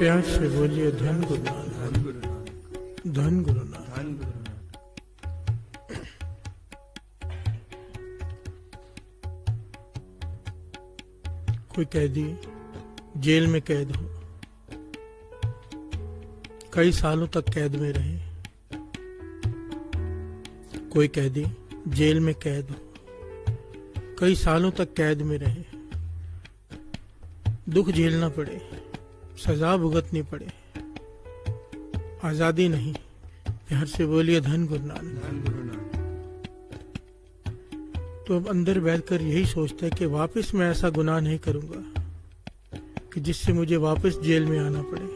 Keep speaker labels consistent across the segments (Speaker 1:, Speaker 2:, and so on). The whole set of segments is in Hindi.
Speaker 1: प्यार से बोलिए धन गुरु नानक, धन गुरु नानक। कोई कैदी जेल में कैद हो, कई सालों तक कैद में रहे। कोई कैदी जेल में कैद हो, कई सालों तक कैद में रहे, दुख झेलना पड़े, सजा भुगतनी पड़े, आजादी नहीं। प्यार से बोलिए धन गुरु नानक। तो अब अंदर बैठकर यही सोचता है कि वापस मैं ऐसा गुनाह नहीं करूंगा कि जिससे मुझे वापस जेल में आना पड़े।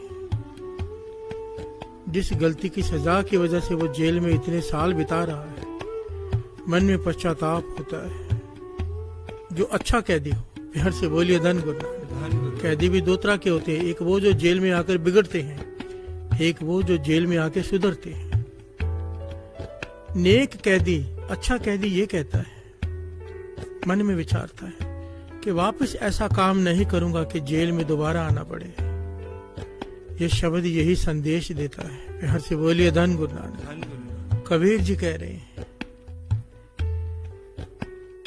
Speaker 1: जिस गलती की सजा की वजह से वो जेल में इतने साल बिता रहा है, मन में पश्चाताप होता है। जो अच्छा कैदी हो, प्यार से बोलिए धन गुरु नानक। कैदी भी दो तरह के होते हैं, एक वो जो जेल में आकर बिगड़ते हैं, एक वो जो जेल में आके सुधरते हैं। नेक कैदी, अच्छा कैदी ये कहता है, मन में विचारता है कि वापस ऐसा काम नहीं करूंगा कि जेल में दोबारा आना पड़े। ये शब्द यही संदेश देता है। प्यार से बोलिए धन गुरु नानक। कबीर जी कह रहे हैं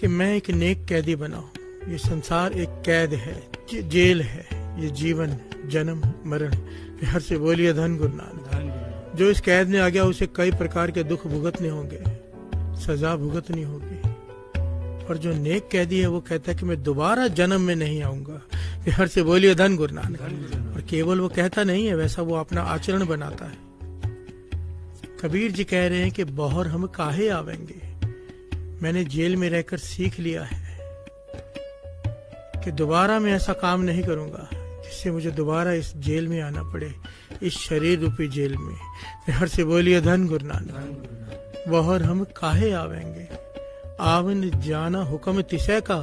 Speaker 1: कि मैं एक नेक कैदी बनाऊं। ये संसार एक कैद है, जेल है, ये जीवन जन्म मरण। प्यार से बोलिए धन गुरु नानक। जो इस कैद में आ गया उसे कई प्रकार के दुख भुगतने होंगे, सजा भुगतनी होगी। और जो नेक कैदी है वो कहता है कि मैं दोबारा जन्म में नहीं आऊंगा। प्यार से बोलिए धन गुरु नानक। और केवल वो कहता नहीं है, वैसा वो अपना आचरण बनाता है। कबीर जी कह रहे हैं कि बहर हम काहे आवेंगे। मैंने जेल में रहकर सीख लिया है कि दोबारा मैं ऐसा काम नहीं करूंगा जिससे मुझे दोबारा इस जेल में आना पड़े, इस शरीर रूपी जेल में। प्यार से बोलिए धन गुरु नानक। बहर हम काहे आवेंगे, आवन जाना हुक्म तिसै का,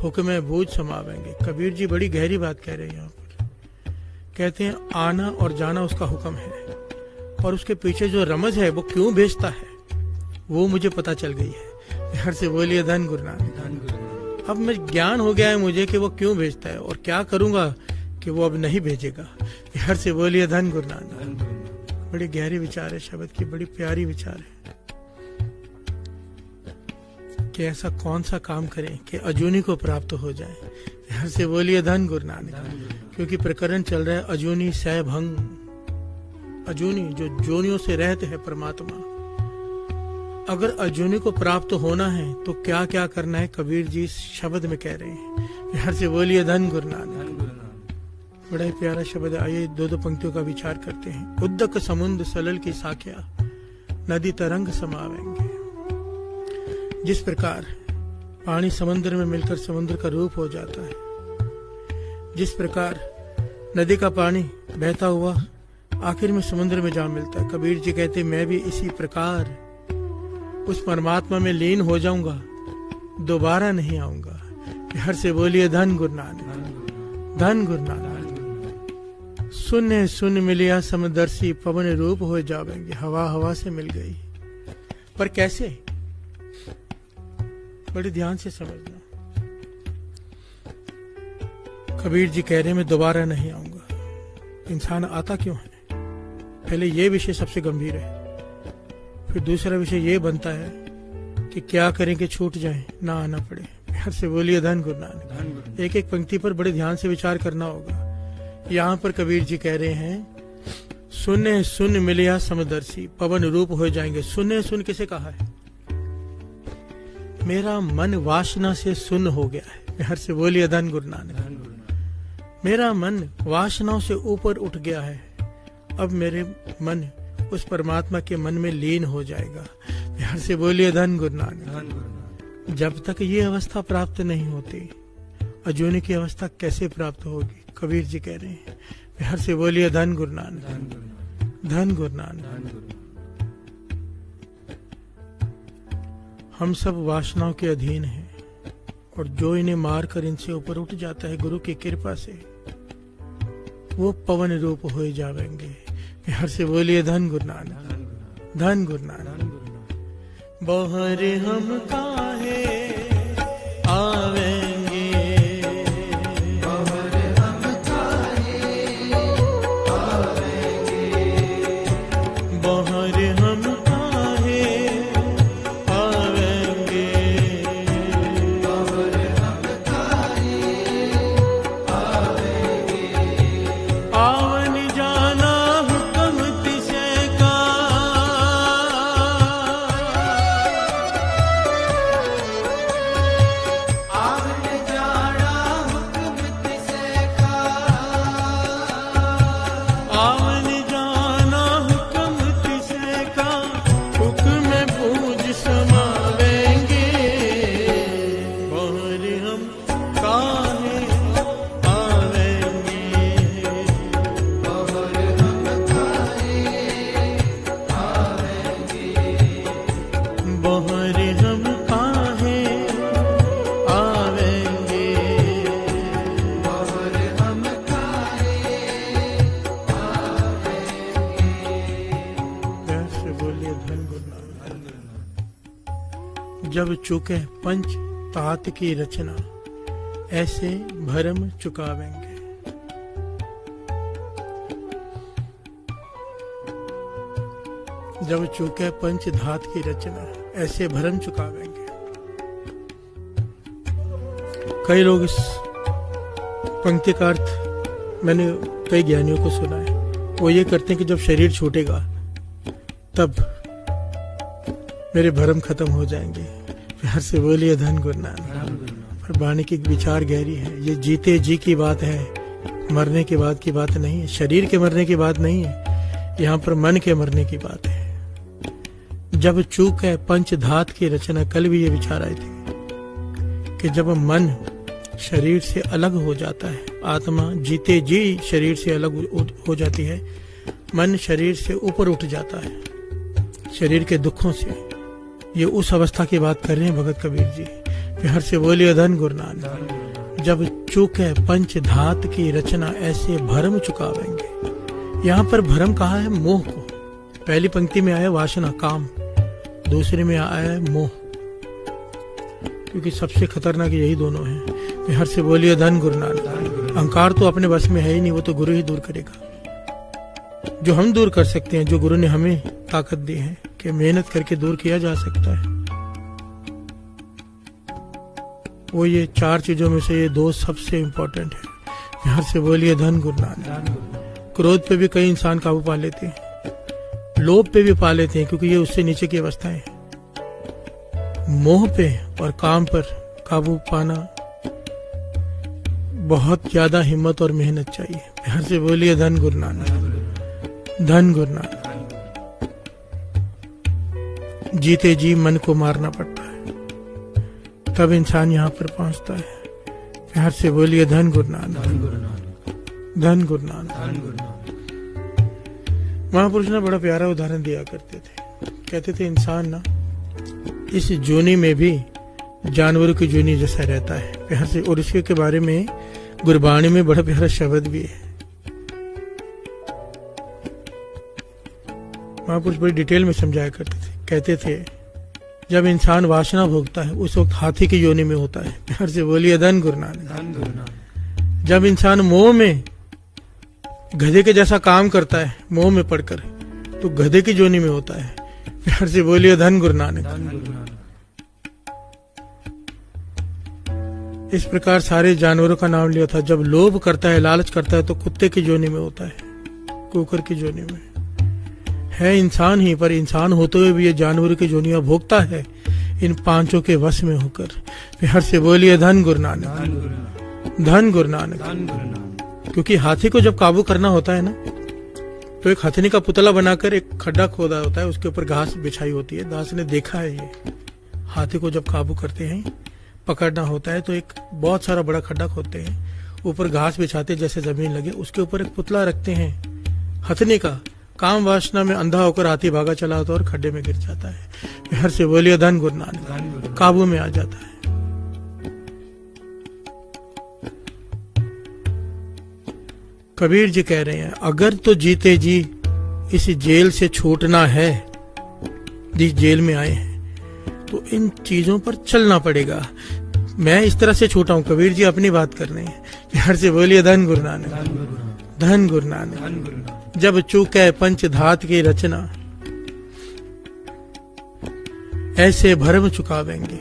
Speaker 1: हुक्म बूझ समावेंगे। कबीर जी बड़ी गहरी बात कह रहे हैं यहाँ पर। कहते हैं आना और जाना उसका हुक्म है, और उसके पीछे जो रमज है वो क्यों भेजता है वो मुझे पता चल गई है। प्यार से बोलिए धन गुरु नानक। अब मैं ज्ञान हो गया है मुझे कि वो क्यों भेजता है और क्या करूंगा कि वो अब नहीं भेजेगा। प्यार से बोलिए धन गुरु नानक। बड़ी गहरी विचार है शब्द की, बड़ी प्यारी विचार है कि ऐसा कौन सा काम करें कि अजूनी को प्राप्त हो जाए। प्यार से बोलिए धन गुरु नानक। क्योंकि प्रकरण चल रहा है अजूनी सह भंग। अजूनी जो जोनियों से रहते हैं परमात्मा, अगर अजूनी को प्राप्त होना है तो क्या क्या करना है, कबीर जी इस शब्द में कह रहे हैं। प्यार से बोलिए धन गुरु नानक। बड़ा ही प्यारा शब्द है। आइए दो दो पंक्तियों का विचार करते हैं। उद्दक समुद्र सलल की साख्या, नदी तरंग समावेंगे। जिस प्रकार पानी समुद्र में मिलकर समुद्र का रूप हो जाता है, जिस प्रकार नदी का पानी बहता हुआ आखिर में समुद्र में जा मिलता है, कबीर जी कहते मैं भी इसी प्रकार उस परमात्मा में लीन हो जाऊंगा, दोबारा नहीं आऊंगा। प्यार से बोलिए धन गुरु नानक। धन गुरु नानक। सुन सुन मिलिया समदर्शी, पवन रूप हो जावेंगे। हवा हवा से मिल गई, पर कैसे? बड़े ध्यान से समझना। कबीर जी कह रहे मैं दोबारा नहीं आऊंगा। इंसान आता क्यों है? पहले ये विषय सबसे गंभीर है। फिर दूसरा विषय ये बनता है कि क्या करें कि छूट जाए, ना आना पड़े। प्यार से बोलिए धन गुरु नानक। एक एक पंक्ति पर बड़े ध्यान से विचार करना होगा। यहाँ पर कबीर जी कह रहे हैं सुने सुन मिलिया समदर्शी, पवन रूप हो जाएंगे। सुने सुन किसे कहा है? मेरा मन वासना से सुन्न हो गया है। प्यार से बोलिए धन गुरु नानक। मेरा मन वासनाओं से ऊपर उठ गया है। अब मेरे मन उस परमात्मा के मन में लीन हो जाएगा। प्यार से बोलिए धन गुरु नानक। जब तक ये अवस्था प्राप्त नहीं होती, अजूनी की अवस्था कैसे प्राप्त होगी? कबीर जी कह रहे हैं। प्यार से बोलिए धन गुरु नानक। धन गुरु नानक। हम सब वासनाओं के अधीन हैं, और जो इन्हें मार कर इनसे ऊपर उठ जाता है गुरु की कृपा से, वो पवन रूप हो जावेंगे। प्यार से बोलिए धन गुरु नानक। धन गुरु नानक। बहर हम काहे आवेंगे, बहर हम काहे जब चूके पंच तात की रचना, ऐसे भरम चुकावेंगे। जब चूके पंच धात की रचना, ऐसे भरम चुकावेंगे। कई लोग इस पंक्ति का अर्थ मैंने कई ज्ञानियों को सुना है, वो ये करते हैं कि जब शरीर छूटेगा तब मेरे भरम खत्म हो जाएंगे। प्यार से बोलिए धन गुरु नानक। पर वाणी की विचार गहरी है। ये जीते जी की बात है, मरने के बाद की बात नहीं है। शरीर के मरने की बात नहीं है, यहाँ पर मन के मरने की बात है। जब चूक है पंच धात की रचना, कल भी ये विचार आए थे कि जब मन शरीर से अलग हो जाता है, आत्मा जीते जी शरीर से अलग हो जाती है, मन शरीर से ऊपर उठ जाता है, शरीर के दुखों से। ये उस अवस्था की बात कर रहे हैं भगत कबीर जी। प्यार से बोलिए धन गुरु नानक। जब चूक है पंच धात की रचना, ऐसे भरम चुकावेंगे। यहाँ पर भरम कहा है मोह को। पहली पंक्ति में आया वासना काम, दूसरे में आया है मोह, क्योंकि सबसे खतरनाक यही दोनों हैं। प्यार से बोलिए धन गुरु नानक। अहंकार तो अपने बस में है ही नहीं, वो तो गुरु ही दूर करेगा। जो हम दूर कर सकते हैं, जो गुरु ने हमें ताकत दी है कि मेहनत करके दूर किया जा सकता है, वो ये चार चीजों में से ये दो सबसे इंपॉर्टेंट है। प्यार से बोलिए धन गुरु नानक। क्रोध पे भी कई इंसान काबू पा लेते हैं, लोभ पे भी पा लेते हैं, क्योंकि ये उससे नीचे की अवस्थाएं हैं। मोह पे और काम पर काबू पाना बहुत ज्यादा हिम्मत और मेहनत चाहिए। प्यार से बोलिए धन गुरु नानक। धन गुरु नानक। जीते जी मन को मारना पड़ता है, तब इंसान यहाँ पर पहुंचता है। प्यार से बोलिए धन गुरु नानक। धन गुरु नानक। महापुरुष ने बड़ा प्यारा उदाहरण दिया करते थे। कहते थे इंसान ना इस जोनी में भी जानवरों की जोनी जैसा रहता है। प्यार से, और इसके बारे में गुरबाणी में बड़ा प्यारा शब्द भी है। महापुरुष बड़ी डिटेल में समझाया करते थे। कहते थे जब इंसान वासना भोगता है उस वक्त हाथी की योनि में होता है। प्यार से बोलिए धन गुरु नानक। जब इंसान मोह में गधे के जैसा काम करता है, मोह में पड़कर, तो गधे की जोनी में होता है। प्यार से बोलिए धन गुरु नानक। इस प्रकार सारे जानवरों का नाम लिया था। जब लोभ करता है, लालच करता है, तो कुत्ते की जोनी में होता है, कुकर की जोनी में है। इंसान ही, पर इंसान होते हुए भी ये जानवरों की जोनियां भोगता है, इन पांचों के वश में होकर। प्यार से बोलिए धन गुरु नानक। धन गुरु नानक। क्योंकि हाथी को जब काबू करना होता है ना, तो एक हथनी का पुतला बनाकर एक खड्डा खोदा होता है, उसके ऊपर घास बिछाई होती है। दास ने देखा है ये, हाथी को जब काबू करते हैं, पकड़ना होता है, तो एक बहुत सारा बड़ा खड्डा खोदते हैं, ऊपर घास बिछाते जैसे जमीन लगे, उसके ऊपर एक पुतला रखते हैं हथनी का। काम वासना में अंधा होकर हाथी भागा चला होता है और खड्डे में गिर जाता है। प्यार से बोलिए धन गुरु नानक। काबू में आ जाता है। कबीर जी कह रहे हैं अगर तो जीते जी इस जेल से छूटना है, जिस जेल में आए हैं, तो इन चीजों पर चलना पड़ेगा। मैं इस तरह से छूटा हूं, कबीर जी अपनी बात कर रहे हैं। प्यार से बोलिए धन गुरु नानक। धन गुरु नानक। जब चूक है पंच धात की रचना, ऐसे भरम चुकावेंगे।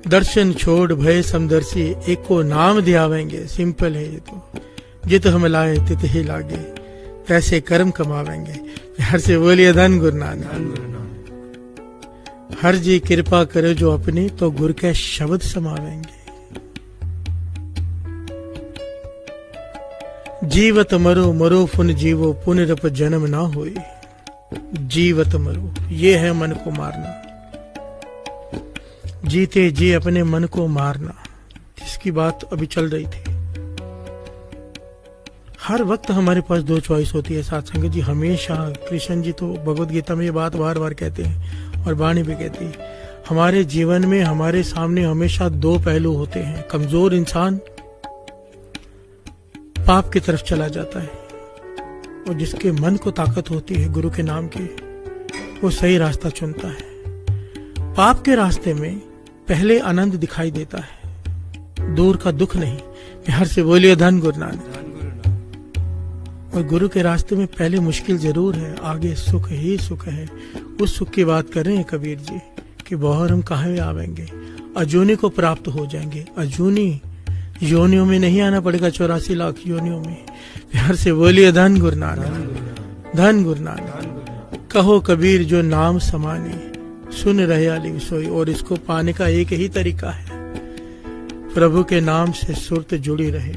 Speaker 1: दर्शन छोड़ भय समदर्शी, एक को नाम ध्यावेंगे। सिंपल है ये तो, जित हम लाए तित ही लागे, पैसे कर्म कमावेंगे। प्यार से बोलिए धन गुरु नानक। हर जी कृपा करे जो अपनी, तो गुर के शब्द समावेंगे। जीवत मरो मरो पुन जीवो, पुनरप जन्म ना होए। जीवत मरो, ये है मन को मारना। जीते जी अपने मन को मारना, जिसकी बात अभी चल रही थी। हर वक्त हमारे पास दो चॉइस होती है साथ संगत जी। हमेशा कृष्ण जी तो भगवत गीता में ये बात बार बार कहते हैं, और वाणी भी कहती है, हमारे जीवन में हमारे सामने हमेशा दो पहलू होते हैं। कमजोर इंसान पाप की तरफ चला जाता है, और जिसके मन को ताकत होती है गुरु के नाम की, वो सही रास्ता चुनता है। पाप के रास्ते में पहले आनंद दिखाई देता है, दूर का दुख नहीं। प्यार से बोलिए धन गुरु नानक। और गुरु के रास्ते में पहले मुश्किल जरूर है, आगे सुख ही सुख है। उस सुख की बात कर रहे हैं कबीर जी कि बहुर हम कहाँ आवेंगे, अजूनी को प्राप्त हो जाएंगे। अजूनी योनियों में नहीं आना पड़ेगा, 84 लाख योनियों में। प्यार से बोलिए धन गुरु नानक, धन गुरु नानक। कहो कबीर जो नाम समाने, सुन रहे अली सोई। और इसको पाने का एक ही तरीका है, प्रभु के नाम से सुरत जुड़ी रहे,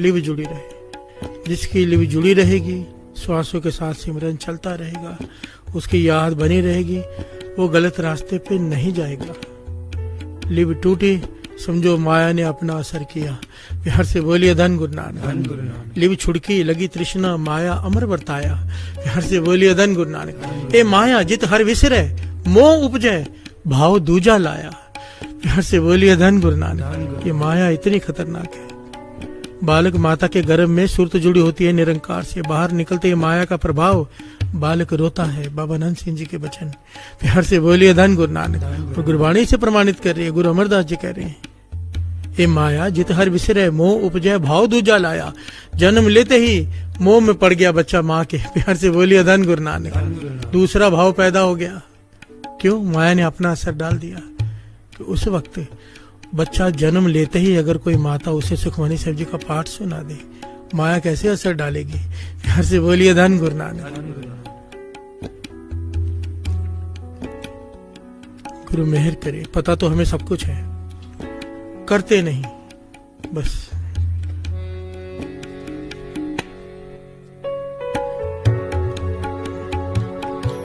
Speaker 1: लिव जुड़ी रहे। जिसकी लिव जुड़ी रहेगी, श्वासों के साथ सिमरन चलता रहेगा, उसकी याद बनी रहेगी, वो गलत रास्ते पे नहीं जाएगा। लिव टूटी, समझो माया ने अपना असर किया। प्यार से बोलिए धन गुरु नानक। लिव छुड़की, लगी तृष्णा, माया अमर बरताया। प्यार से बोलिए धन गुरु नानक। ए माया जित हर विसरे, मोह उपजे भाव दूजा लाया। प्यार से बोलिए धन गुरु नानक। ये माया इतनी खतरनाक है। बालक माता के गर्भ में सुरत जुड़ी होती है निरंकार से, बाहर निकलते ही माया का प्रभाव, बालक रोता है। बाबा नंद सिंह जी के वचन। प्यार से बोलिए धन गुरु नानक। और गुरबाणी से प्रमाणित कर रही है, गुरु अमरदास जी कह रहे हैं, ए माया जित हर विसरे, मोह उपजय भाव दूजा लाया। जन्म लेते ही मोह में पड़ गया बच्चा माँ के। प्यार से बोलिए धन गुरु नानक। दूसरा भाव पैदा हो गया। क्यों? माया ने अपना असर डाल दिया। तो उस वक्त बच्चा जन्म लेते ही अगर कोई माता उसे सुखमनी साहब जी का पाठ सुना दे, माया कैसे असर डालेगी? प्यार से बोलिए धन गुरु नानक। गुरु मेहर करे। पता तो हमें सब कुछ है, करते नहीं बस।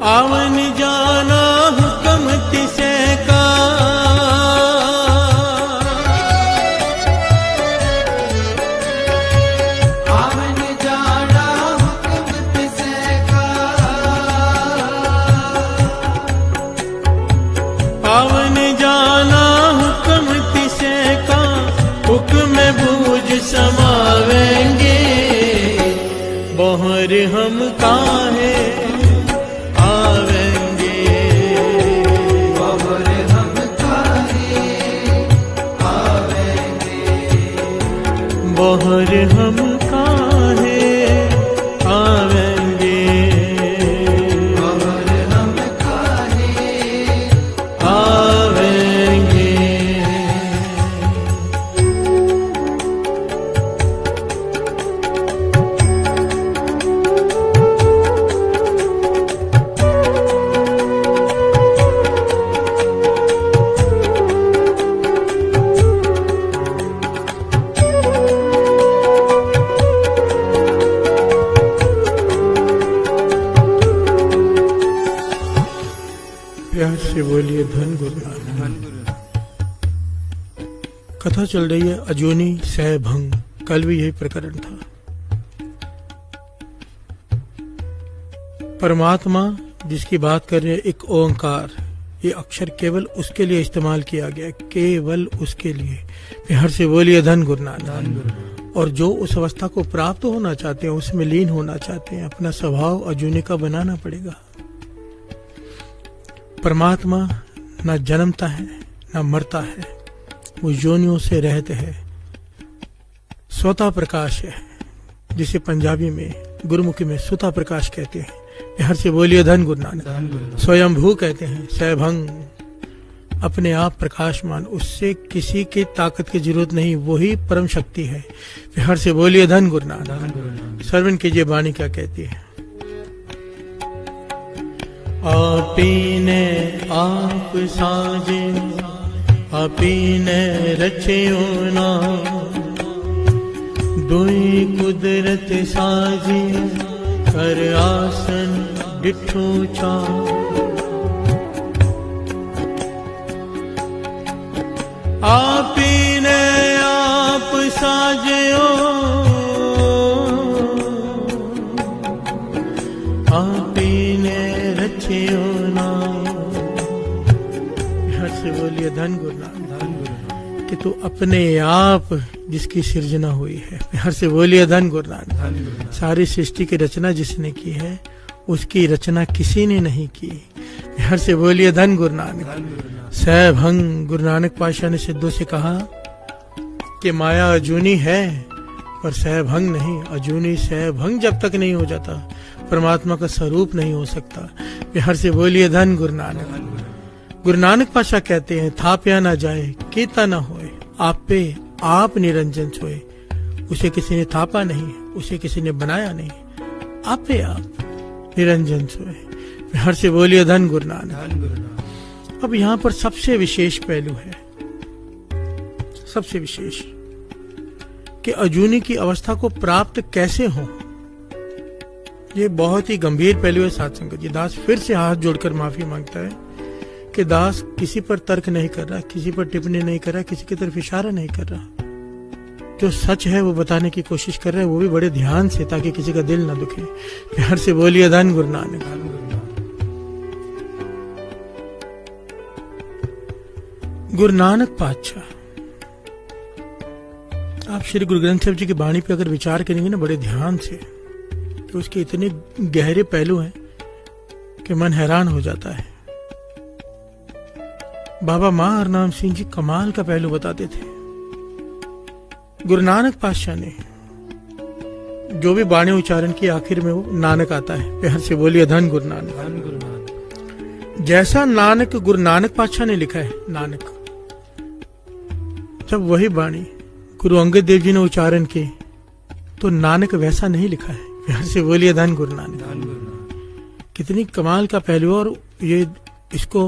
Speaker 1: आवन जाना हुक्म तिसे का, आवन जाना हुक्म तिसे का, आवन जाना हुक्म तिसे का, हुक्म बूझ समावेंगे, बहुर हम काहे आवेंगे, बहुर हम काहे आवेंगे, बहुर हम काहे आवेंगे, बहुर हम काहे आवेंगे। प्यार से बोलिए धन गुरु नानक। कथा चल रही है अजूनी सह भंग। कल भी यही प्रकरण था। परमात्मा जिसकी बात कर रहे हैं, एक ओंकार, ये अक्षर केवल उसके लिए इस्तेमाल किया गया, केवल उसके लिए। प्यार से बोलिए धन गुरु नानक। और जो उस अवस्था को प्राप्त होना चाहते हैं, उसमें लीन होना चाहते हैं, अपना स्वभाव अजूनी का बनाना पड़ेगा। परमात्मा ना जन्मता है ना मरता है, वो योनियों से रहते हैं, स्वतः प्रकाश है, जिसे पंजाबी में गुरुमुखी में सुता प्रकाश कहते हैं। प्यार से बोलिए धन गुरु नानक। स्वयंभू कहते हैं, सैभंग, अपने आप प्रकाशमान, उससे किसी की ताकत की जरूरत नहीं, वही परम शक्ति है। प्यार से बोलिए धन गुरु नानक। श्रवण कीजिए वाणी क्या कहती है। आपीने आप साजे, आपीने रचियो ना, दुई कुदरत साजी, कर आसन डिठो चा। आपीने आप साजयो, आपीने रचियो ना। हर से बोलिए धन गुरु नानक। कि तू अपने आप जिसकी सृजना हुई है, प्यार से बोलिए धन गुरु नानक। सारी सृष्टि की रचना जिसने की है, उसकी रचना किसी ने नहीं की। हर से बोलिए धन गुरु नानक। सहभंग गुरु नानक पातशाह ने सिद्धों से कहा कि माया अजूनी है पर सहभंग नहीं। अजूनी सहभंग जब तक नहीं हो जाता परमात्मा का स्वरूप नहीं हो सकता। हर से बोलिए धन गुरु नानक। गुरु नानक पातशाह कहते हैं थाप्या ना जाए कीता ना होए, आप पे आप निरंजन सोए। उसे किसी ने थापा नहीं, उसे किसी ने बनाया नहीं, आप पे आप निरंजन सोए। हर से बोलिए धन गुरु नानक। अब यहाँ पर सबसे विशेष पहलू है, सबसे विशेष कि अजूनी की अवस्था को प्राप्त कैसे हो। ये बहुत ही गंभीर पहलू है साध संगत जी। दास फिर से हाथ जोड़कर माफी मांगता है कि दास किसी पर तर्क नहीं कर रहा, किसी पर टिप्पणी नहीं कर रहा, किसी की तरफ इशारा नहीं कर रहा। जो सच है वो बताने की कोशिश कर रहा है, वो भी बड़े ध्यान से, ताकि किसी का दिल ना दुखे। प्यार से बोलिए धन गुरु नानक। गुरु नानक पातशाह, आप श्री गुरु ग्रंथ साहिब जी की वाणी पे अगर विचार करेंगे ना बड़े ध्यान से, तो उसके इतने गहरे पहलू हैं कि मन हैरान हो जाता है। बाबा मां हरनाम सिंह जी कमाल का पहलू बताते थे। गुरु नानक पातशाह ने जो भी वाणी उच्चारण की आखिर में वो नानक आता है। प्यार से बोलिए धन गुरु नानक। जैसा नानक गुरु नानक पातशाह ने लिखा है नानक, जब वही वाणी गुरु अंगद देव जी ने उच्चारण की तो नानक वैसा नहीं लिखा है। प्यार से बोलिए धन गुरु नानक। कितनी कमाल का पहलू। और ये इसको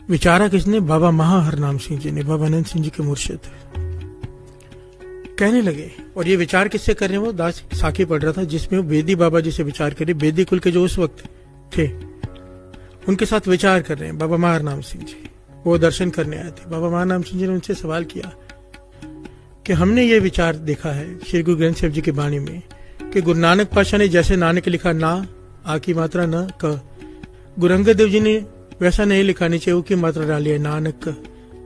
Speaker 1: विचारा किसने? बाबा महा हरनाम सिंह जी ने, बाबा आनंद सिंह जी के मुर्शिद। कहने लगे, और ये विचार किससे कर रहे हैं? वो दास साखी पढ़ रहा था जिसमें वो बेदी बाबा जी से विचार करे। बेदी कुल के जो उस वक्त थे उनके साथ विचार कर रहे हैं बाबा महा हरनाम सिंह जी। वो दर्शन करने आए थे। बाबा महा हरनाम सिंह जी ने उनसे सवाल किया कि हमने ये विचार देखा है श्री गुरु ग्रंथ साहिब जी की वाणी में कि गुरु नानक पातशाह ने जैसे नानक लिखा ना आ की मात्रा न क, गुरु अंगद देव जी ने वैसा नहीं लिखा, नीचे ऊ की मात्रा डाली है नानक।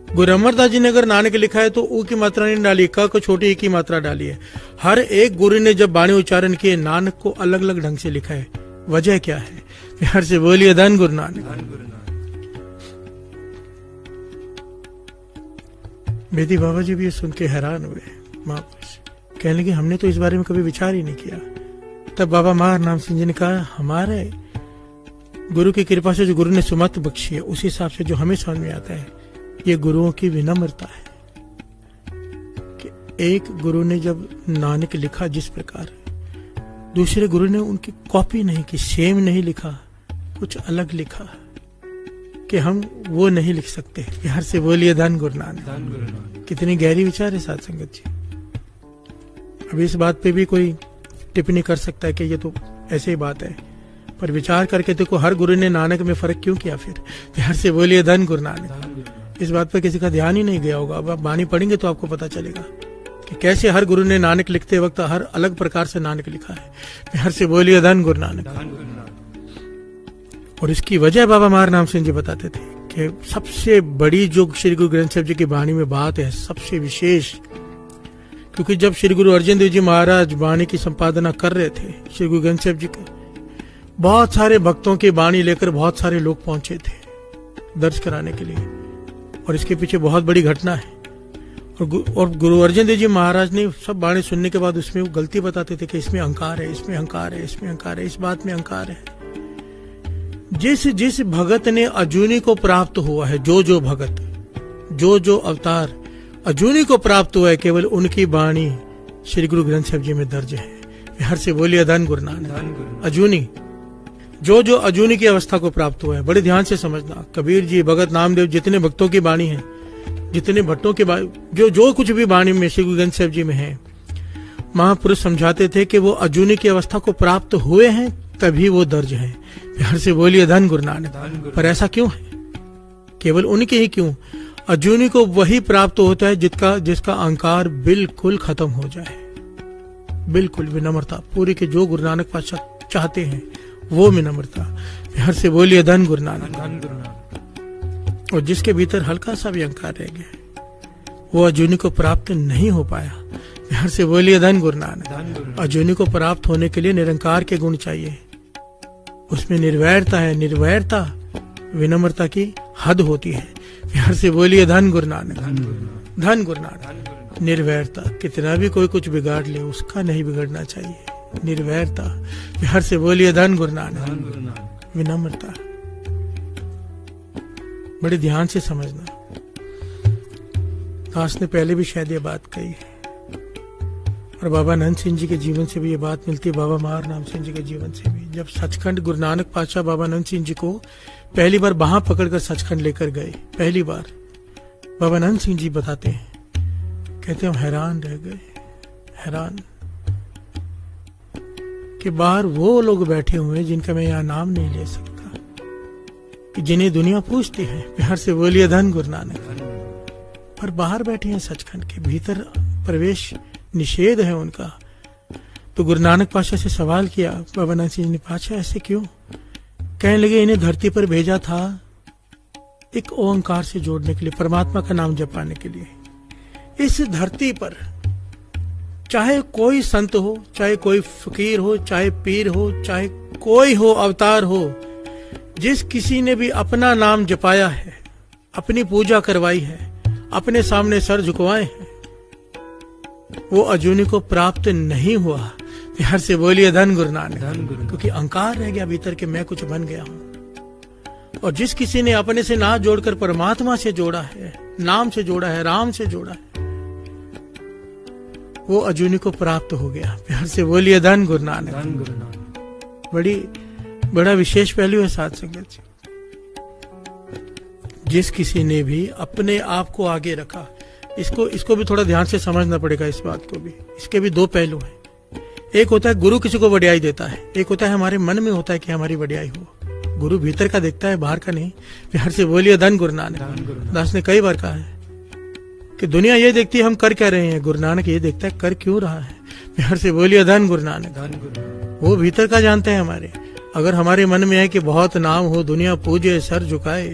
Speaker 1: गुरु अमरदास जी ने अगर नानक लिखा है तो ऊ की मात्रा नहीं डाली, क को छोटी ई की मात्रा डाली है। हर एक गुरु ने जब वाणी उच्चारण किए नानक को अलग अलग ढंग से लिखा है। वजह क्या है? प्यार से बोलिए धन गुरु नानक। बेदी बाबा जी भी ये सुन के हैरान हुए। महापुरुष कहने लगे हमने तो इस बारे में कभी विचार ही नहीं किया। तब बाबा महा हरनाम सिंह जी ने कहा हमारे गुरु की कृपा से जो गुरु ने सुमत बख्शी है उस हिसाब से जो हमें समझ में आता है ये गुरुओं की विनम्रता है कि एक गुरु ने जब नानक लिखा जिस प्रकार, दूसरे गुरु ने उनकी कॉपी नहीं की, सेम नहीं लिखा, कुछ अलग लिखा कि हम वो नहीं लिख सकते। प्यार से बोलिए धन गुरु नानक। कितनी गहरी विचार है साध संगत जी। अब इस बात पे भी कोई टिप्पणी कर सकता है कि ये तो ऐसे ही बात है, पर विचार करके देखो हर गुरु ने नानक में फर्क क्यों किया? फिर प्यार से बोलिए धन गुरु नानक। इस बात पर किसी का ध्यान ही नहीं गया होगा। अब आप वाणी पढ़ेंगे तो आपको पता चलेगा कि कैसे हर गुरु ने नानक लिखते वक्त हर अलग प्रकार से नानक लिखा है। प्यार से बोलिए धन गुरु नानक। और इसकी वजह बाबा महा हरनाम सिंह जी बताते थे कि सबसे बड़ी जो श्री गुरु ग्रंथ साहिब जी की वाणी में बात है, सबसे विशेष, क्योंकि जब श्री गुरु अर्जन देव जी महाराज वाणी की संपादना कर रहे थे श्री गुरु ग्रंथ साहिब जी का, बहुत सारे भक्तों की वाणी लेकर बहुत सारे लोग पहुंचे थे दर्ज कराने के लिए। और इसके पीछे बहुत बड़ी घटना है। और गुरु अर्जन देव जी महाराज ने सब वाणी सुनने के बाद उसमें वो गलती बताते थे कि इसमें अहंकार है, इसमें अहंकार है, इसमें अहंकार है, इस बात में अहंकार है। जिस जिस भगत ने अजूनी को प्राप्त हुआ है, जो जो भगत, जो जो अवतार अजूनी को प्राप्त हुआ है, केवल उनकी वाणी श्री गुरु ग्रंथ साहिब जी में दर्ज है। हर से बोलिए धन गुरु नानक। अजूनी, जो जो अजूनी की अवस्था को प्राप्त हुआ है, बड़े ध्यान से समझना। कबीर जी, भगत नामदेव, जितने भक्तों की वाणी है, जितने भट्टों की जो कुछ भी वाणी में श्री गुरु ग्रंथ साहिब जी में है, महापुरुष समझाते थे कि वो अजूनी की अवस्था को प्राप्त हुए हैं तभी वो दर्ज है। प्यार से बोलिए धन गुरु नानक। पर ऐसा क्यों है? केवल उनके ही क्यों? अजूनी को वही प्राप्त होता है जिसका अहंकार बिल्कुल खत्म हो जाए, बिल्कुल विनम्रता पूरी के, जो गुरु नानक पातशाह चाहते हैं वो विनम्रता। प्यार से बोलिए धन गुरु नानक। और जिसके भीतर हल्का सा भी अहंकार रह गया वो अजूनी को प्राप्त नहीं हो पाया। प्यार से बोलिए धन गुरु नानक। अजूनी को प्राप्त होने के लिए निरंकार के गुण चाहिए, उसमें निर्वैरता है। निर्वैरता विनम्रता की हद होती है। प्यार से बोलिए धन गुरु नानक, धन गुरु नानक। निर्वैरता, कितना भी कोई कुछ बिगाड़ ले उसका नहीं बिगड़ना चाहिए। निर्वैरता, प्यार से बोलिए धन गुरु नानक। विनम्रता, बड़े ध्यान से समझना। दास ने पहले भी शायद ये बात कही है और बाबा नंद सिंह जी के जीवन से भी ये बात मिलती है, बाबा महार नाम सिंह जी के जीवन से भी। जब सचखंड गुरु नानक पातशाह बाबा नंद सिंह जी को पहली बार बाहां पकड़कर सचखंड लेकर गए, पहली बार, बाबा नंद सिंह जी बताते हैं, कहते हम हैरान रह गए, हैरान कि बाहर वो लोग बैठे हुए जिनका मैं यहाँ नाम नहीं ले सकता, कि जिन्हें दुनिया पूछती है। प्यार से बोलिए धन गुरु नानक। पर बाहर बैठे हैं सचखंड के, भीतर प्रवेश निषेध है उनका। तो गुरु नानक पातशाह से सवाल किया बाबा नानक सिंह ने, पातशाह ऐसे क्यों? कहने लगे इन्हें धरती पर भेजा था एक ओंकार से जोड़ने के लिए, परमात्मा का नाम जपाने के लिए। इस धरती पर चाहे कोई संत हो, चाहे कोई फकीर हो, चाहे पीर हो, चाहे कोई हो, अवतार हो, जिस किसी ने भी अपना नाम जपाया है, अपनी पूजा करवाई है, अपने सामने सर झुकवाए हैं, वो अजूनी को प्राप्त नहीं हुआ। प्यार से बोलिए धन गुरु नानक, क्योंकि अहंकार रह गया भीतर के मैं कुछ बन गया हूं। और जिस किसी ने अपने से नाम जोड़कर परमात्मा से जोड़ा है, नाम से जोड़ा है, राम से जोड़ा है, वो अजूनी को प्राप्त हो गया। प्यार से बोलिए धन गुरु नानक। बड़ा विशेष पहलू है साथ संगत जी। जिस किसी ने भी अपने आप को आगे रखा, इसको भी थोड़ा ध्यान से समझना पड़ेगा, इस बात को भी। इसके भी दो पहलू हैं। एक होता है गुरु किसी को वडियाई देता है, एक होता है हमारे मन में होता है कि हमारी वडियाई हो। गुरु भीतर का देखता है, बाहर का नहीं। प्यार से बोलिए धन गुरु नानक। दास ने कई बार कहा है कि दुनिया ये देखती है हम कर क्या रहे हैं, गुरु नानक ये देखता है कर क्यों रहा है। प्यार से बोलिए धन गुरु नानक। वो भीतर का जानते हैं हमारे। अगर हमारे मन में है कि बहुत नाम हो, दुनिया पूजे, सर झुकाए,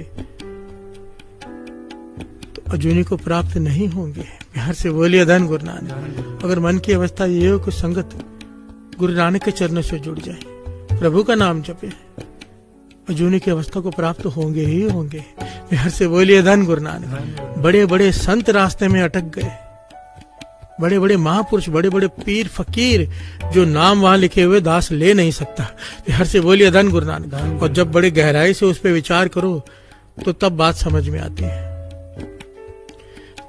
Speaker 1: तो अजूनी को प्राप्त नहीं होंगे। प्यार से बोलिए धन गुरु नानक। अगर मन की अवस्था ये हो कि संगत गुरु नानक के चरणों से जुड़ जाए, प्रभु का नाम जपे, अजूनी की अवस्था को प्राप्त होंगे ही होंगे। प्यार से बोलिए धन गुरु नानक। बड़े बड़े संत रास्ते में अटक गए, बड़े बड़े महापुरुष, बड़े बड़े पीर फकीर, जो नाम वहां लिखे हुए दास ले नहीं सकता। प्यार से बोलिए धन गुरु नानक। और जब बड़े गहराई से उस पर विचार करो तो तब बात समझ में आती है।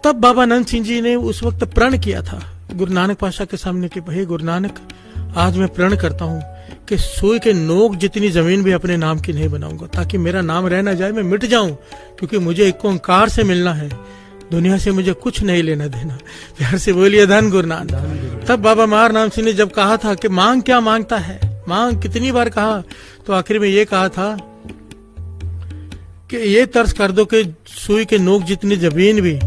Speaker 1: तब बाबा नंद सिंह जी ने उस वक्त प्रण किया था गुरु नानक पातशाह के सामने कि भाई गुरु नानक, आज मैं प्रण करता हूं कि सुई के नोक जितनी जमीन भी अपने नाम की नहीं बनाऊंगा, ताकि मेरा नाम रह ना जाए, मैं मिट जाऊं, क्योंकि मुझे एक ओंकार से मिलना है, दुनिया से मुझे कुछ नहीं लेना देना। प्यार से बोलिए धन गुरु नानक। तब बाबा महार नाम सिंह ने जब कहा था कि मांग क्या मांगता है, मांग कितनी बार कहा, तो आखिर में ये कहा था कि ये तर्ज कर दो कि सुई के नोक जितनी जमीन भी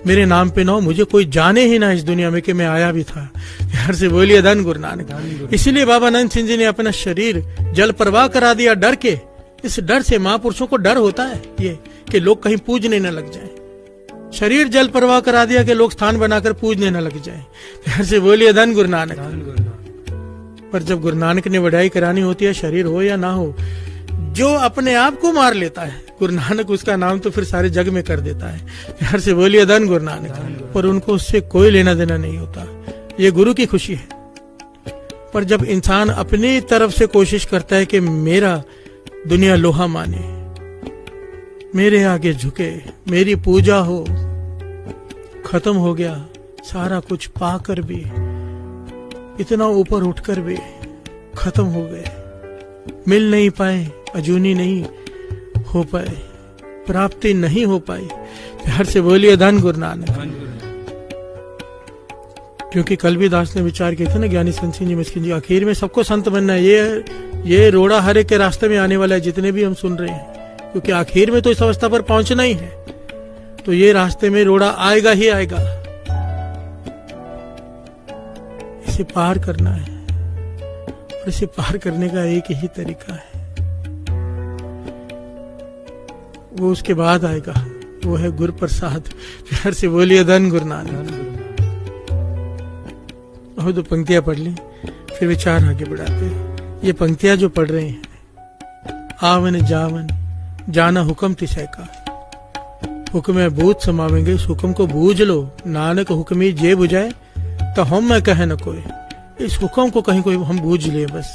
Speaker 1: मेरे नाम पे ना हो, मुझे कोई जाने ही ना इस दुनिया में कि मैं आया भी था। प्यार से बोलिए धन गुरु नानक। इसीलिए बाबा नंद सिंह जी ने अपना शरीर जल प्रवाह करा दिया डर के। इस डर से महापुरुषों को डर होता है ये कि लोग कहीं पूजने न लग जाएं। शरीर जल प्रवाह करा दिया कि लोग स्थान बनाकर पूजने न लग जाएं। प्यार से बोलिए धन गुरु नानक। पर जब गुरु नानक ने वडाई करानी होती है, शरीर हो या ना हो, जो अपने आप को मार लेता है गुरु नानक, उसका नाम तो फिर सारे जग में कर देता है। प्यार से बोलिए धन गुरु नानक। पर उनको उससे कोई लेना देना नहीं होता, ये गुरु की खुशी है। पर जब इंसान अपनी तरफ से कोशिश करता है कि मेरा दुनिया लोहा माने, मेरे आगे झुके, मेरी पूजा हो, खत्म हो गया सारा कुछ पाकर भी, इतना ऊपर उठकर भी खत्म हो गए, मिल नहीं पाए, अजूनी नहीं हो पाए, प्राप्ति नहीं हो पाई। प्यार से बोलिए धन गुरु नानक। क्योंकि कल भी दास ने विचार किए थे ना, ज्ञानी संत सिंह जी मिस्किन जी, आखिर में सबको संत बनना है। ये रोड़ा हर एक के रास्ते में आने वाला है, जितने भी हम सुन रहे हैं, क्योंकि आखिर में तो इस अवस्था पर पहुंचना ही है। तो ये रास्ते में रोड़ा आएगा ही आएगा, इसे पार करना है। और इसे पार करने का एक ही तरीका है, वो उसके बाद आएगा, वो है गुरु प्रसाद। प्यार से बोलिए धन गुरु नानक। और दो पंक्तियां पढ़ ली, फिर विचार आगे बढ़ाते हैं। ये पंक्तियां जो पढ़ रहे हैं, आवन जावन जाना हुक्म तिसै का, हुक्म में बूझ समावेंगे, इस हुक्म को बूझ लो। नानक हुक्मी जे बुझाए तो हम मैं कहे न कोई। इस हुक्म को कहीं कोई हम बूझ लिए बस,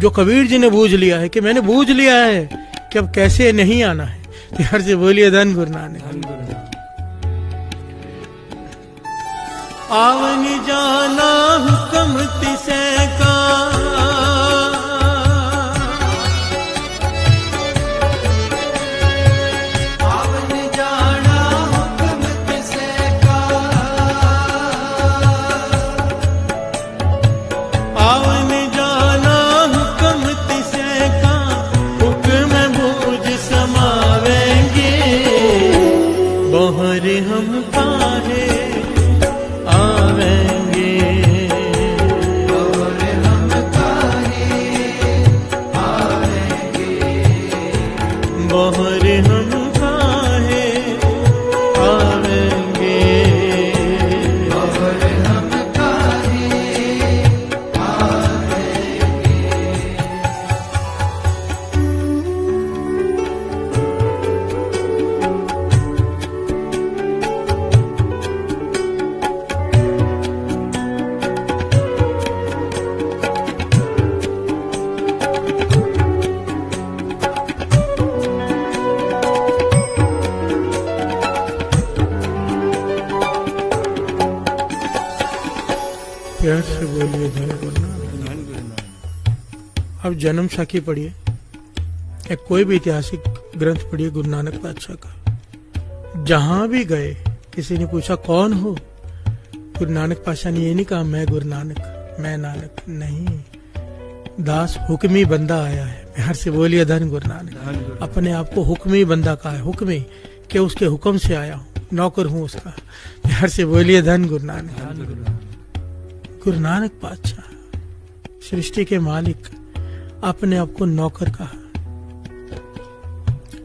Speaker 1: जो कबीर जी ने बूझ लिया है कि मैंने बूझ लिया है कि अब कैसे नहीं आना है। प्यार से बोलिए धन गुरु नानक। आवन जाना हुक्म तिसै का, हम काहे आवेंगे, और हम काहे आवेंगे, बहर हम काहे आवेंगे, बहर हम काहे आवेंगे। प्यार से बोलिए धन गुरु नानक। अब जन्म साखी पढ़िए, या कोई भी ऐतिहासिक ग्रंथ पढ़िए गुरु नानक पातशाह का। जहां भी गए किसी ने पूछा कौन हो, गुरु नानक पातशाह ने ये नहीं कहा मैं गुरु नानक, मैं नानक नहीं, दास हुक्मी बंदा आया है। प्यार से बोलिए धन गुरु नानक। अपने आप को हुक्मी बंदा कहा है, हुक्मी के उसके हुक्म से आया हूँ, नौकर हूँ उसका। प्यार से बोलिए धन गुरु नानक। गुरु नानक पातशाह सृष्टि के मालिक अपने आप को नौकर कहा,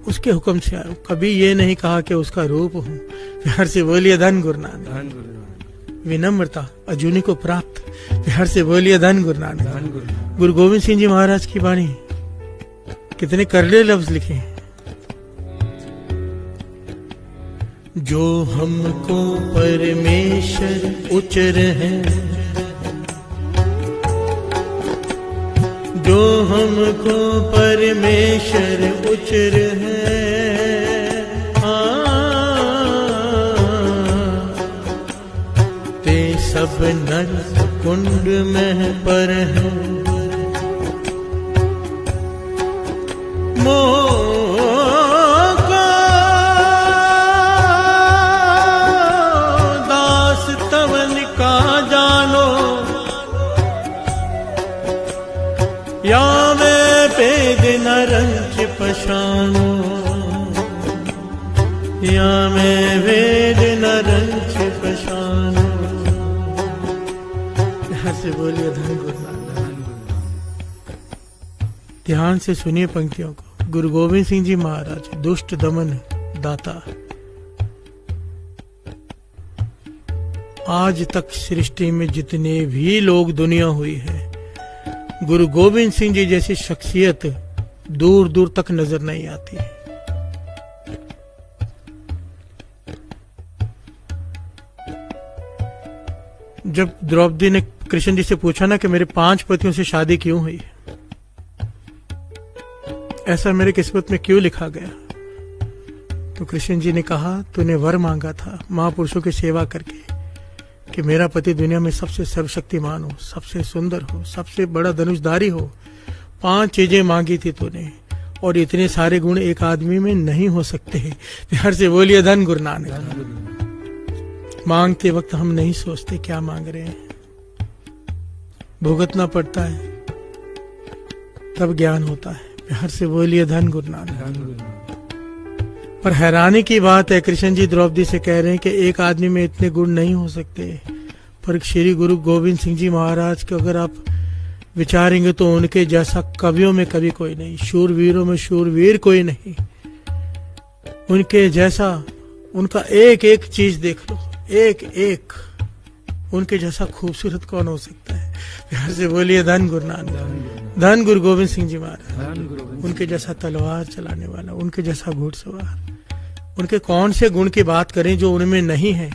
Speaker 1: उसके हुक्म से आया। कभी ये नहीं कहा कि उसका रूप हूँ। प्यार से बोलिए धन गुरु नानक। विनम्रता अजूनी को प्राप्त। प्यार से बोलिए धन गुरु नानक। गुरु गोविंद सिंह जी महाराज की वाणी, कितने करड़े लफ्ज लिखे हैं। जो हमको परमेश्वर उचर है, जो हमको परमेश्वर उचर है, ते सब नर कुंड में पर है। दास तवन का जानो, या मैं पेद न रंच पशानो, या मैं वेद न रंच पशानो। यहाँ से बोलिए धन गुरु नानक। ध्यान से सुनिए पंक्तियों को। गुरु गोविंद सिंह जी महाराज दुष्ट दमन दाता, आज तक सृष्टि में जितने भी लोग दुनिया हुई है, गुरु गोविंद सिंह जी जैसी शख्सियत दूर दूर तक नजर नहीं आती। जब द्रौपदी ने कृष्ण जी से पूछा ना कि मेरे 5 पतियों से शादी क्यों हुई, ऐसा मेरे किस्मत में क्यों लिखा गया, तो कृष्ण जी ने कहा तूने वर मांगा था महापुरुषों की सेवा करके कि मेरा पति दुनिया में सबसे सर्वशक्तिमान हो, सबसे सुंदर हो, सबसे बड़ा धनुषधारी हो। 5 चीजें मांगी थी तूने, और इतने सारे गुण एक आदमी में नहीं हो सकते। प्यार से बोलिए धन गुरु नानक। मांगते वक्त हम नहीं सोचते क्या मांग रहे हैं, भुगतना पड़ता है तब ज्ञान होता है। प्यार से बोलिए धन गुरु नानक। पर हैरानी की बात है, कृष्ण जी द्रौपदी से कह रहे हैं कि एक आदमी में इतने गुण नहीं हो सकते, पर श्री गुरु गोविंद सिंह जी महाराज के अगर आप विचारेंगे तो उनके जैसा कवियों में कभी कोई नहीं, शूरवीरों में शूरवीर कोई नहीं। उनके जैसा, उनका एक एक चीज देख लो, एक एक उनके जैसा खूबसूरत कौन हो सकता है। प्यार से बोलिए धन गुरु नानक। धन गुरु गोविंद सिंह जी महाराज। उनके जैसा तलवार चलाने वाला, उनके जैसा घुड़सवार, उनके कौन से गुण की बात करें जो उनमें नहीं है।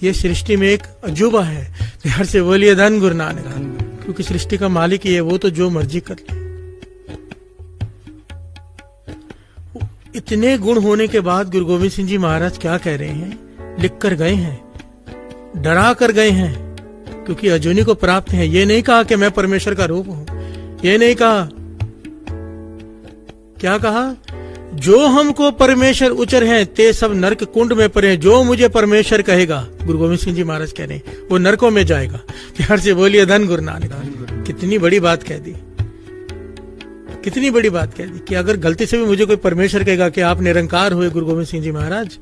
Speaker 1: ये सृष्टि में एक अजूबा है। हर से बोलिए धन गुरु नानक, क्योंकि सृष्टि का मालिक ही है, वो तो जो मर्जी कर ले। इतने गुण होने के बाद गुरु गोविंद सिंह जी महाराज क्या कह रहे हैं, लिख कर गए हैं, डरा कर गए हैं, क्योंकि अजूनी को प्राप्त है। ये नहीं कहा कि मैं परमेश्वर का रूप हूं, ये नहीं कहा। क्या कहा, जो हमको परमेश्वर उचर हैं ते सब नरक कुंड में पड़े। जो मुझे परमेश्वर कहेगा, गुरु गोविंद सिंह जी महाराज कह रहे हैं, वो नरकों में जाएगा। हर से बोलिए धन गुरु नानक। कितनी बड़ी बात कह दी, कितनी बड़ी बात कह दी कि अगर गलती से भी मुझे कोई परमेश्वर कहेगा कि आप निरंकार हुए गुरु गोविंद सिंह जी महाराज,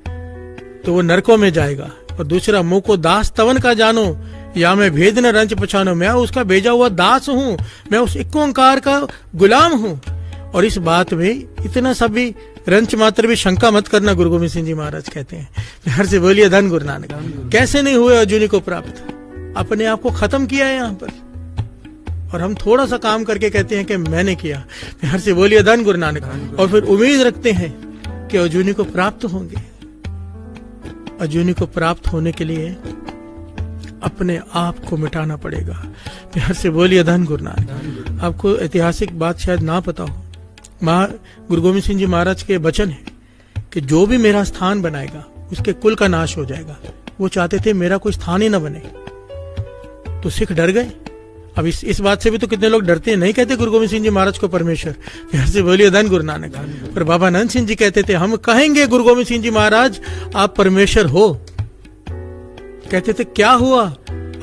Speaker 1: तो वो नरकों में जाएगा। और दूसरा, मुंह को दास तवन का जानो, या मैं भेद न रंच पछानो। मैं उसका भेजा हुआ दास हूं, मैं उस एक ओंकार का गुलाम हूं। और इस बात में इतना सा भी रंच मात्र भी शंका मत करना, गुरु गोविंद सिंह जी महाराज कहते हैं। हर से बोलिए धन गुरु नानक। कैसे नहीं हुए अजूनी को प्राप्त, अपने आप को खत्म किया है यहाँ पर, और हम थोड़ा सा काम करके कहते हैं कि मैंने किया। हर से बोलिए धन गुरु नानक। और फिर उम्मीद रखते हैं कि अजूनी को प्राप्त होंगे। अजूनी को प्राप्त होने के लिए अपने आप को मिटाना पड़ेगा। हर से बोलिए धन गुरु नानक। आपको ऐतिहासिक बात शायद ना पता हो, गुरु गोविंद सिंह जी महाराज के वचन है कि जो भी मेरा स्थान बनाएगा उसके कुल का नाश हो जाएगा। वो चाहते थे मेरा कोई स्थान ही ना बने, तो सिख डर गए। अब इस बात से भी तो कितने लोग डरते हैं, नहीं कहते गुरु गोविंद सिंह जी महाराज को परमेश्वर। फिर से बोलिए धन गुरु नानक। पर बाबा नंद सिंह जी कहते थे, हम कहेंगे गुरु गोविंद सिंह जी महाराज आप परमेश्वर हो। कहते थे क्या हुआ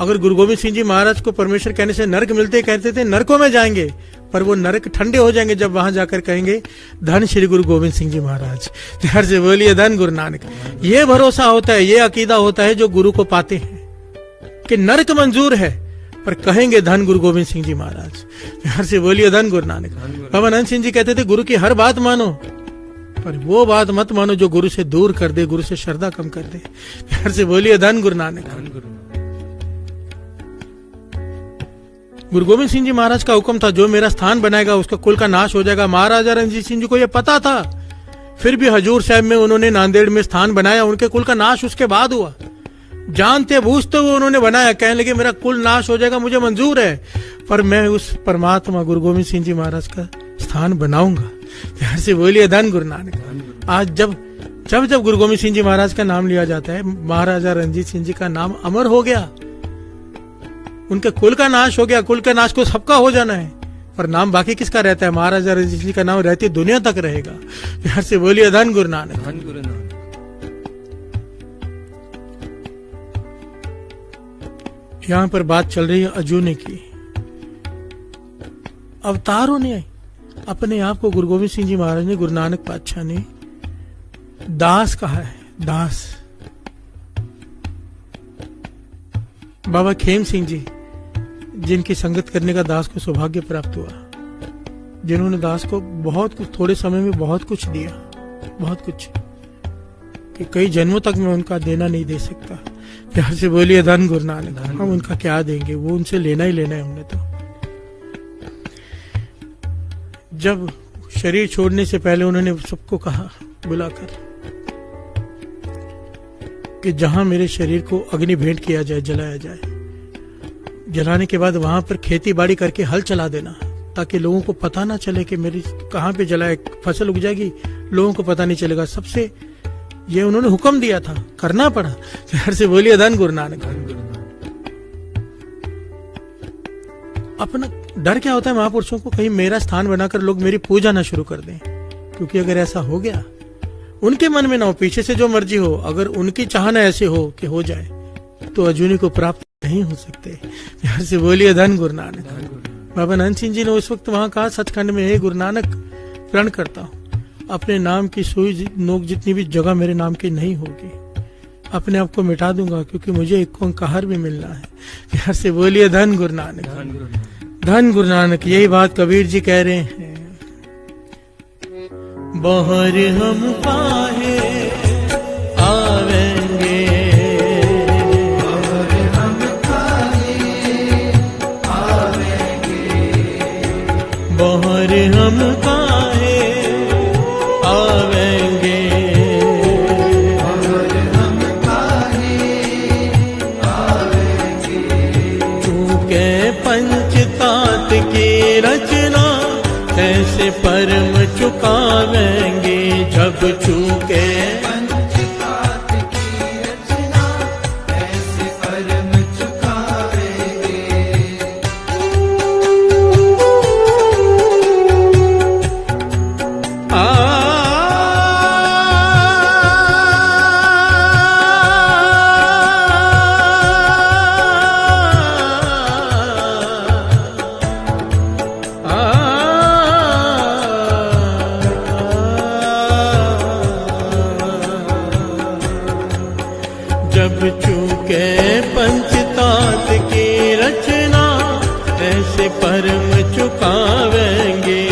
Speaker 1: अगर गुरु गोविंद सिंह जी महाराज को परमेश्वर कहने से नरक मिलते, कहते थे नरकों में जाएंगे, पर वो नरक ठंडे हो जाएंगे जब वहां जाकर कहेंगे धन श्री गुरु गोविंद सिंह जी महाराज। हर से बोलिए धन गुरु नानक। ये भरोसा होता है, ये अकीदा होता है जो गुरु को पाते हैं कि नरक मंजूर है, पर कहेंगे धन गुरु गोविंद सिंह जी महाराज। हर से बोलिए धन गुरु नानक। बाबा नंद सिंह जी कहते थे गुरु की हर बात मानो, पर वो बात मत मानो जो गुरु से दूर कर दे, गुरु से श्रद्धा कम कर दे। हर से बोलिए धन गुरु नानक। गुरु गोविंद सिंह जी महाराज का हुक्म था, जो मेरा स्थान बनाएगा उसका कुल का नाश हो जाएगा। महाराजा रणजीत सिंह जी को यह पता था, फिर भी हजूर साहब में उन्होंने नांदेड़ में स्थान बनाया। उनके कुल का नाश उसके बाद हुआ, जानते बूझते हुए उन्होंने बनाया। कहने लगे मेरा कुल नाश हो जाएगा, मुझे मंजूर है, पर मैं उस परमात्मा गुरु गोविंद सिंह जी महाराज का स्थान बनाऊंगा। हर से बोलिए धन गुरु नानक। आज जब गुरु गोविंद सिंह जी महाराज का नाम लिया जाता है, महाराजा रणजीत सिंह जी का नाम अमर हो गया। उनके कुल का नाश हो गया, कुल का नाश को सबका हो जाना है, पर नाम बाकी किसका रहता है? महाराजा रणजीत सिंह जी का नाम रहती दुनिया तक रहेगा। हर से बोलिए धन गुरु नानक। धन गुरु नानक। यहां पर बात चल रही है अजूनी की। अवतारों ने अपने आप को, गुरु गोविंद सिंह जी महाराज ने, गुरु नानक पातशाह ने दास कहा है, दास। बाबा खेम सिंह जी, जिनकी संगत करने का दास को सौभाग्य प्राप्त हुआ, जिन्होंने दास को बहुत कुछ, थोड़े समय में बहुत कुछ दिया, बहुत कुछ कि कई जन्मों तक मैं उनका देना नहीं दे सकता। प्यार से बोलिए धन गुरु नानक। हम उनका क्या देंगे, वो उनसे लेना ही लेना है हमने तो। जब शरीर छोड़ने से पहले उन्होंने सबको कहा बुलाकर कि जहां मेरे शरीर को अग्नि भेंट किया जाए, जलाया जाए, जलाने के बाद वहां पर खेती बाड़ी करके हल चला देना, ताकि लोगों को पता ना चले कि मेरी कहां पे जलाए, फसल उग जाएगी, लोगों को पता नहीं चलेगा। सबसे ये उन्होंने हुक्म दिया था, करना पड़ा। घर से बोलिए धन गुरु नानक। अपना डर क्या होता है महापुरुषों को, कहीं मेरा स्थान बनाकर लोग मेरी पूजा ना शुरू कर दें, क्योंकि अगर ऐसा हो गया, उनके मन में ना हो, पीछे से जो मर्जी हो, अगर उनकी चाहना ऐसे हो कि हो जाए, तो अजूनी को प्राप्त नहीं हो सकते। प्यार से बोलिए धन गुरु नानक। बाबा नंद सिंह जी ने उस वक्त वहां कहा सचखंड में, हे गुरु नानक, प्रण करता हूं अपने नाम की सुई नोक जितनी भी जगह मेरे नाम की नहीं होगी, अपने आप को मिटा दूंगा, क्योंकि मुझे एक ओंकार भी मिलना है। प्यार से बोलिए धन गुरु नानक। धन गुरु नानक। यही बात कबीर जी कह रहे हैं, बाहर हम काहे आवेंगे, बाहर हम काहे आवेंगे, बहर हम काहे आवेंगे,
Speaker 2: बहर हम काहे आवेंगे।
Speaker 1: चूके पंचतात की रचना कैसे परम चुकावेंगे, जब चूके
Speaker 2: पंचतात की रचना कैसे परम चुकावेंगे।
Speaker 1: जब चूके पंचतात की रचना ऐसे परम चुकावेंगे,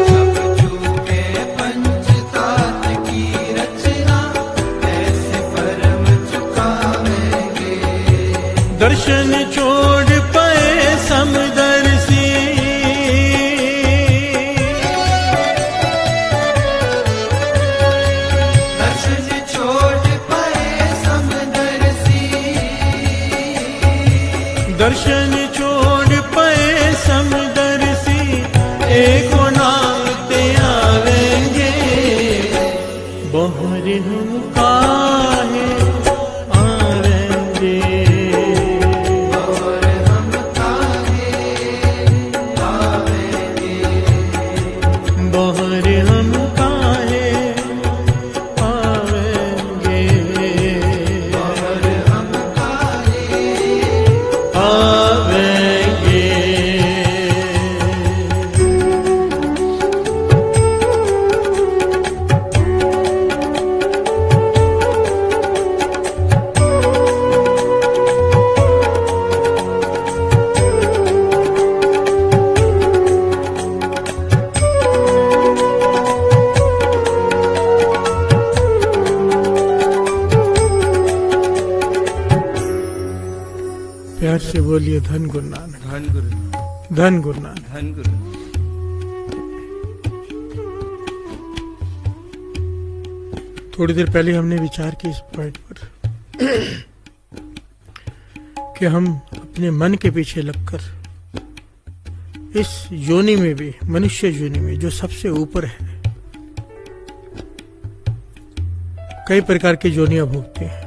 Speaker 2: जब चूके पंचतात की रचना कैसे परम चुकावेंगे।
Speaker 1: दर्शन छोड़ पाए समदर्शी,
Speaker 2: दर्शन छोड़ पाए समदर्शी।
Speaker 1: दर्शन छोड़ पाए समदर्शी, एक नाम ते आवेंगे, बहर हम काहे आवेंगे,
Speaker 2: और हम काहे आवेंगे।
Speaker 1: बहर हम काहे आवेंगे,
Speaker 2: और हम काहे
Speaker 1: आवेंगे। प्यार से बोलिए धन गुरु नानक,
Speaker 2: धन गुरु,
Speaker 1: धन गुरु नानक।
Speaker 2: धन गुरु।
Speaker 1: थोड़ी देर पहले हमने विचार की इस पॉइंट पर कि हम अपने मन के पीछे लगकर इस योनि में भी, मनुष्य योनि में जो सबसे ऊपर है, कई प्रकार की योनियां भोगते हैं।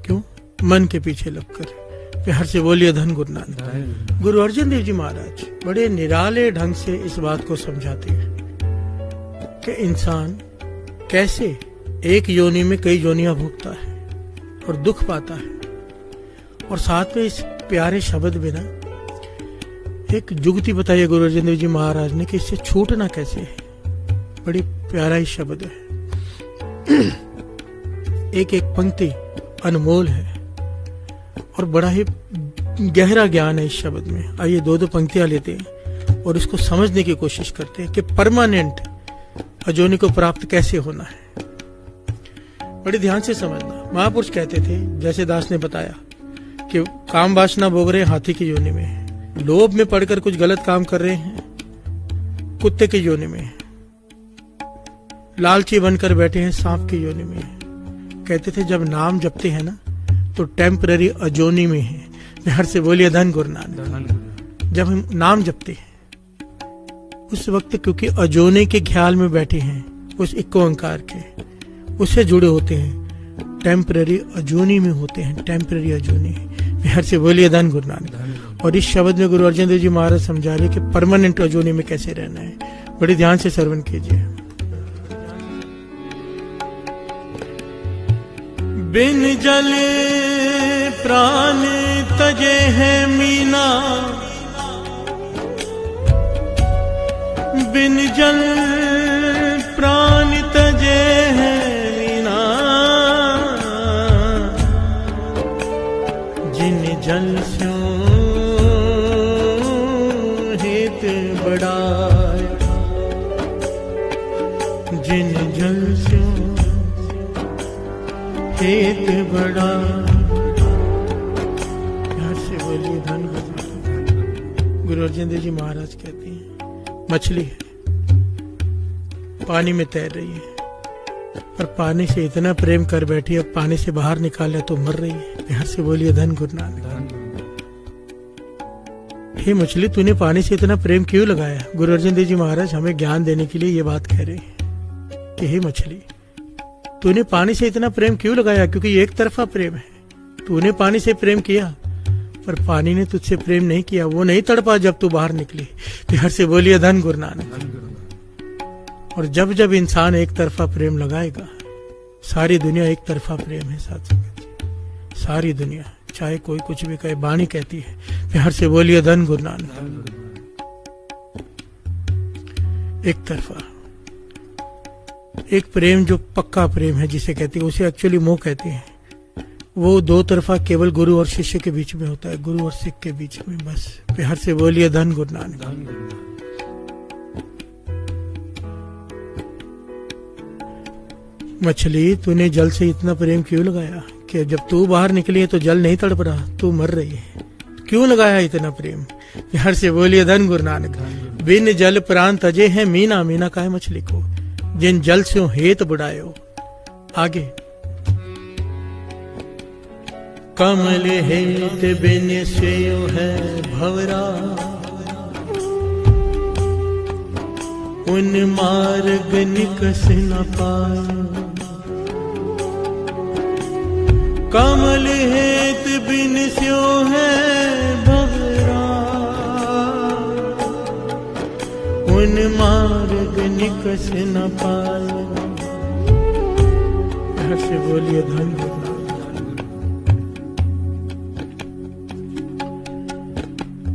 Speaker 1: क्यों? मन के पीछे लगकर। प्यार से बोलिए धन गुरु नानक। गुरु अर्जन देव जी महाराज बड़े निराले ढंग से इस बात को समझाते हैं कि इंसान कैसे एक योनि में कई योनियां भोगता है और दुख पाता है। और साथ में इस प्यारे शब्द में ना एक जुगती बताई गुरु अर्जन देव जी महाराज ने कि इससे छूटना कैसे है। बड़ी प्यारा ही शब्द है, एक एक पंक्ति अनमोल है और बड़ा ही गहरा ज्ञान है इस शब्द में। आइए दो दो पंक्तियां लेते हैं और इसको समझने की कोशिश करते हैं कि परमानेंट अजोनी को प्राप्त कैसे होना है। बड़े ध्यान से समझना। महापुरुष कहते थे, जैसे दास ने बताया, कि काम वासना भोग रहे हाथी की योनि में, लोभ में पड़कर कुछ गलत काम कर रहे हैं कुत्ते की योनि में, लालची बनकर बैठे हैं सांप की योनि में। कहते थे जब नाम जपते हैं ना तो टेम्पररी अजोनी में है। प्यार से बोलिए धन गुरु नानक। जब हम नाम जपते हैं उस वक्त क्योंकि अजोनी के ख्याल में बैठे हैं, उस इक्को ओंकार के उससे जुड़े होते हैं, टेम्पररी अजोनी में होते हैं, टेम्पररी अजोनी। प्यार से बोलिए धन गुरु नानक। और इस शब्द में गुरु अर्जन देव जी महाराज समझा रहे कि परमानेंट अजोनी में कैसे रहना है। बड़ी ध्यान से श्रवण कीजिए। बिन जल प्राण तजे है मीना, बिन जल प्राण तजे है मीना, जिन जल स्यों हित बढ़ाए, जिन जल स्यों हित बड़ा। प्यार से बोलिए धन गुरु। गुरु अर्जन देव जी महाराज कहते हैं मछली है, पानी में तैर रही है, पर पानी से इतना प्रेम कर बैठी, अब पानी से बाहर निकाले तो मर रही है। बिहार से बोलिए धन गुरु नानक। हे मछली, तूने पानी से इतना प्रेम क्यों लगाया? गुरु अर्जन देव जी महाराज हमें ज्ञान देने के लिए ये बात कह रहे हैं कि हे मछली, तूने पानी से इतना प्रेम क्यों लगाया? क्योंकि ये एक तरफा प्रेम है। तूने पानी से प्रेम किया, पर पानी ने तुझसे प्रेम नहीं किया, वो नहीं तड़पा जब तू बाहर निकली। बिहार से बोलिए धन गुरु नानक। और जब जब इंसान एक तरफा प्रेम लगाएगा, सारी दुनिया एक तरफा प्रेम है साथ संगत, सारी दुनिया, चाहे कोई कुछ भी कहे, वाणी कहती है। बिहार से बोलिए धन गुरु नानक। एक तरफा एक प्रेम जो पक्का प्रेम है जिसे कहते हैं, उसे एक्चुअली मोह कहते हैं। वो दो तरफा केवल गुरु और शिष्य के बीच में होता है, गुरु और सिख के बीच में, बस। बिहार से बोलिए धन गुरु नानक। मछली, तूने जल से इतना प्रेम क्यों लगाया कि जब तू बाहर निकली है तो जल नहीं तड़प रहा, तू मर रही है? क्यों लगाया इतना प्रेम? बिहार से बोलिए धन गुरु नानक। बिन जल प्राण तजे है मीना, मीना का है मछली को, जिन जल से हेत बुढ़ायो। आगे कमल हेत बिन स्वेयो है भवरा, उन मार्ग निकस न पायो। कमल हेत बिन स्यो है भवरा, उन मार्ग निकस न पायो। से बोलिए धन गुरु नानक।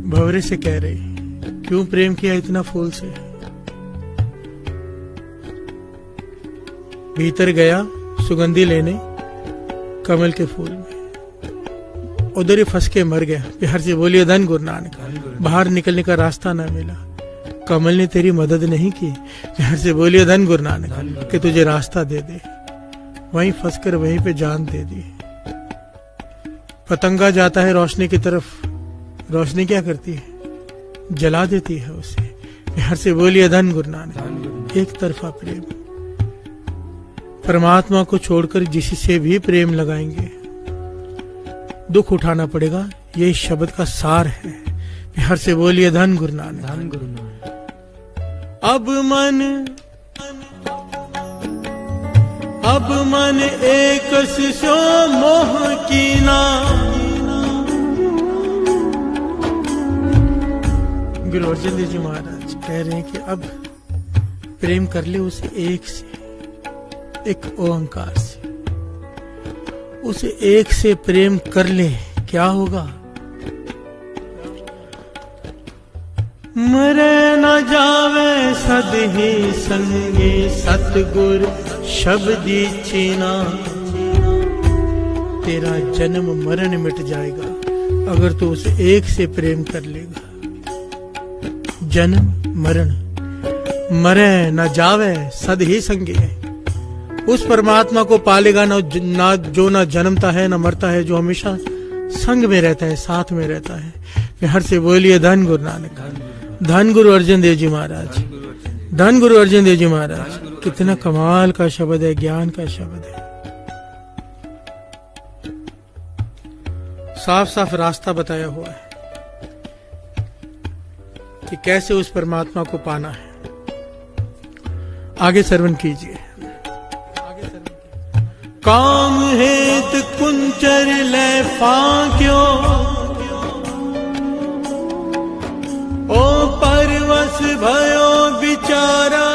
Speaker 1: भंवरे से कह रहे, क्यों प्रेम किया इतना फूल से? भीतर गया सुगंधी लेने कमल के फूल में, उधर ही फंस के मर गया। बिहार से बोलिए धन गुरु नानक। बाहर निकलने का रास्ता ना मिला, कमल ने तेरी मदद नहीं की। बिहार से बोलिए धन गुरु नानक कि तुझे रास्ता दे दे। वहीं फंसकर वहीं पे जान दे दी। पतंगा जाता है रोशनी की तरफ, रोशनी क्या करती है? जला देती है उसे। बिहार से बोलिए धन गुरु नानक। एक तरफा प्रेम, परमात्मा को छोड़कर जिससे भी प्रेम लगाएंगे दुख उठाना पड़ेगा, ये शब्द का सार है। बिहार से बोलिए धन गुरु नानक। अब मन एक सो मोह कीना। गुरु अर्जन देव जी महाराज कह रहे हैं कि अब प्रेम कर ले उसे एक से, एक ओंकार से, उसे एक से प्रेम कर ले। क्या होगा? मरे न जावे सद ही संगे, सतगुर शब्दी चीना। तेरा जन्म मरण मिट जाएगा अगर तू उसे एक से प्रेम कर लेगा। जन्म मरण, मरे न जावे सद ही संगे, उस परमात्मा को पालेगा ना जो ना जन्मता है ना मरता है, जो हमेशा संग में रहता है, साथ में रहता है। बिहार से बोलिए धन गुरु नानक। धन गुरु अर्जन देव जी महाराज, धन गुरु अर्जन देव जी महाराज। कितना कमाल का शब्द है, ज्ञान का शब्द है। साफ साफ रास्ता बताया हुआ है कि कैसे उस परमात्मा को पाना है। आगे श्रवण कीजिए। काम हेत कुंचर ले फांक्यो, ओ परवश भयो बिचारा।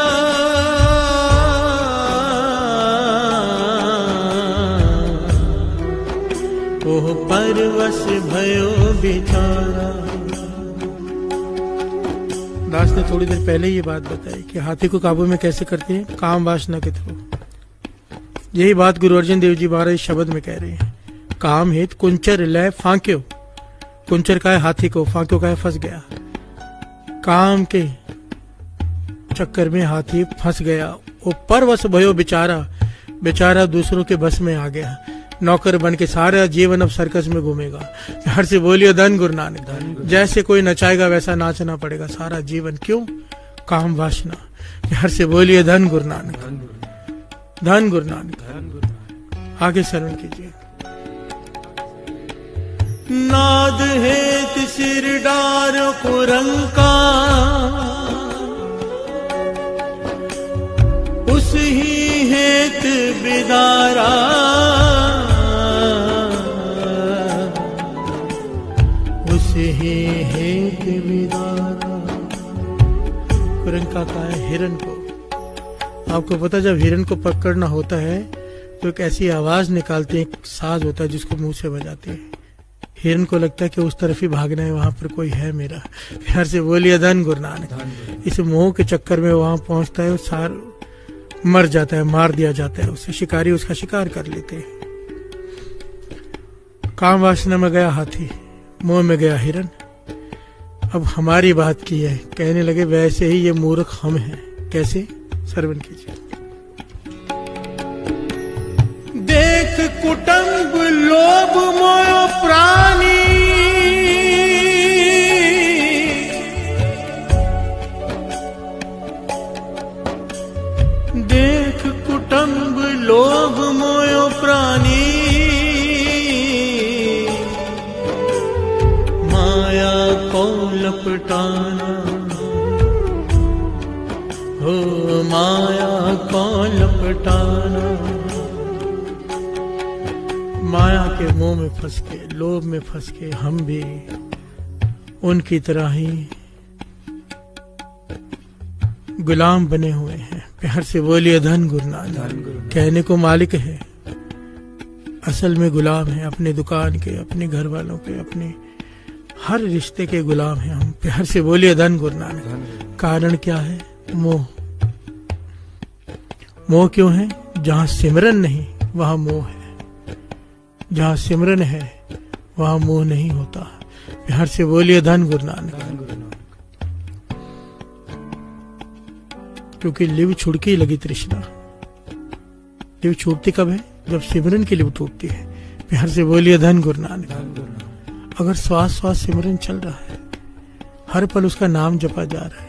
Speaker 1: ओ परवश भयो बिचारा। दास ने थोड़ी देर पहले ये बात बताई कि हाथी को काबू में कैसे करते हैं? काम वासना के थ्रू। यही बात गुरु अर्जन देव जी महाराज शब्द में कह रहे हैं। काम हेत कुंचर लय फांक्यो। कुंचर का है हाथी को, फांक्यो का है फंस गया। काम के चक्कर में हाथी फंस गया। वो परवश भयो बेचारा, बेचारा दूसरों के बस में आ गया। नौकर बन के सारा जीवन अब सर्कस में घूमेगा। प्यार से बोलिए धन गुरु नानक। जैसे कोई नचाएगा वैसा नाचना पड़ेगा सारा जीवन। क्यों? काम वासना। प्यार से बोलिए धन गुरु नानक, धन गुरु नानक। आगे श्रवण कीजिए। नाद हेत सिर डार कुरंका, उस ही हेत बिदारा, उस ही हेत बिदारा। कुरंका का है हिरण को। आपको पता, जब हिरण को पकड़ना होता है तो एक ऐसी आवाज निकालते हैं, एक साज होता है जिसको मुंह से बजाते हैं। हिरण को लगता है कि उस तरफ ही भागना है, वहां पर कोई है मेरा। प्यार से बोलिए धन गुरु नानक। इस मोह के चक्कर में वहां पहुंचता है, सार मर जाता है, मार दिया जाता है उसे। शिकारी उसका शिकार कर लेते हैं। काम वासना में गया हाथी, मोह में गया हिरण। अब हमारी बात की है, कहने लगे वैसे ही ये मूर्ख हम हैं। कैसे? श्रवण कीजिए। देख कुटुंब लोभ मोह प्राणी, देख कुटुंब लोभ मोह प्राणी, माया को लपटाना, हो माया को लपटाना। माया के मोह में फंस के, लोभ में फंस के हम भी उनकी तरह ही गुलाम बने हुए हैं। प्यार से बोलिए धन गुरु नानक। कहने को मालिक है, असल में गुलाम है। अपने दुकान के, अपने घर वालों के, अपने हर रिश्ते के गुलाम हैं हम। प्यार से बोलिए धन गुरु नानक। कारण क्या है? मोह। मोह क्यों है? जहां सिमरन नहीं वहां मोह है, जहां सिमरन है वहां मोह नहीं होता। प्यार से बोलिए धन गुरु नानक। क्योंकि लिव छुड़की लगी तृष्णा। लिव छूटती कब है? जब सिमरन की लिव टूटती है। प्यार से बोलिए धन गुरु नानक। अगर श्वास श्वास सिमरन चल रहा है, हर पल उसका नाम जपा जा रहा है,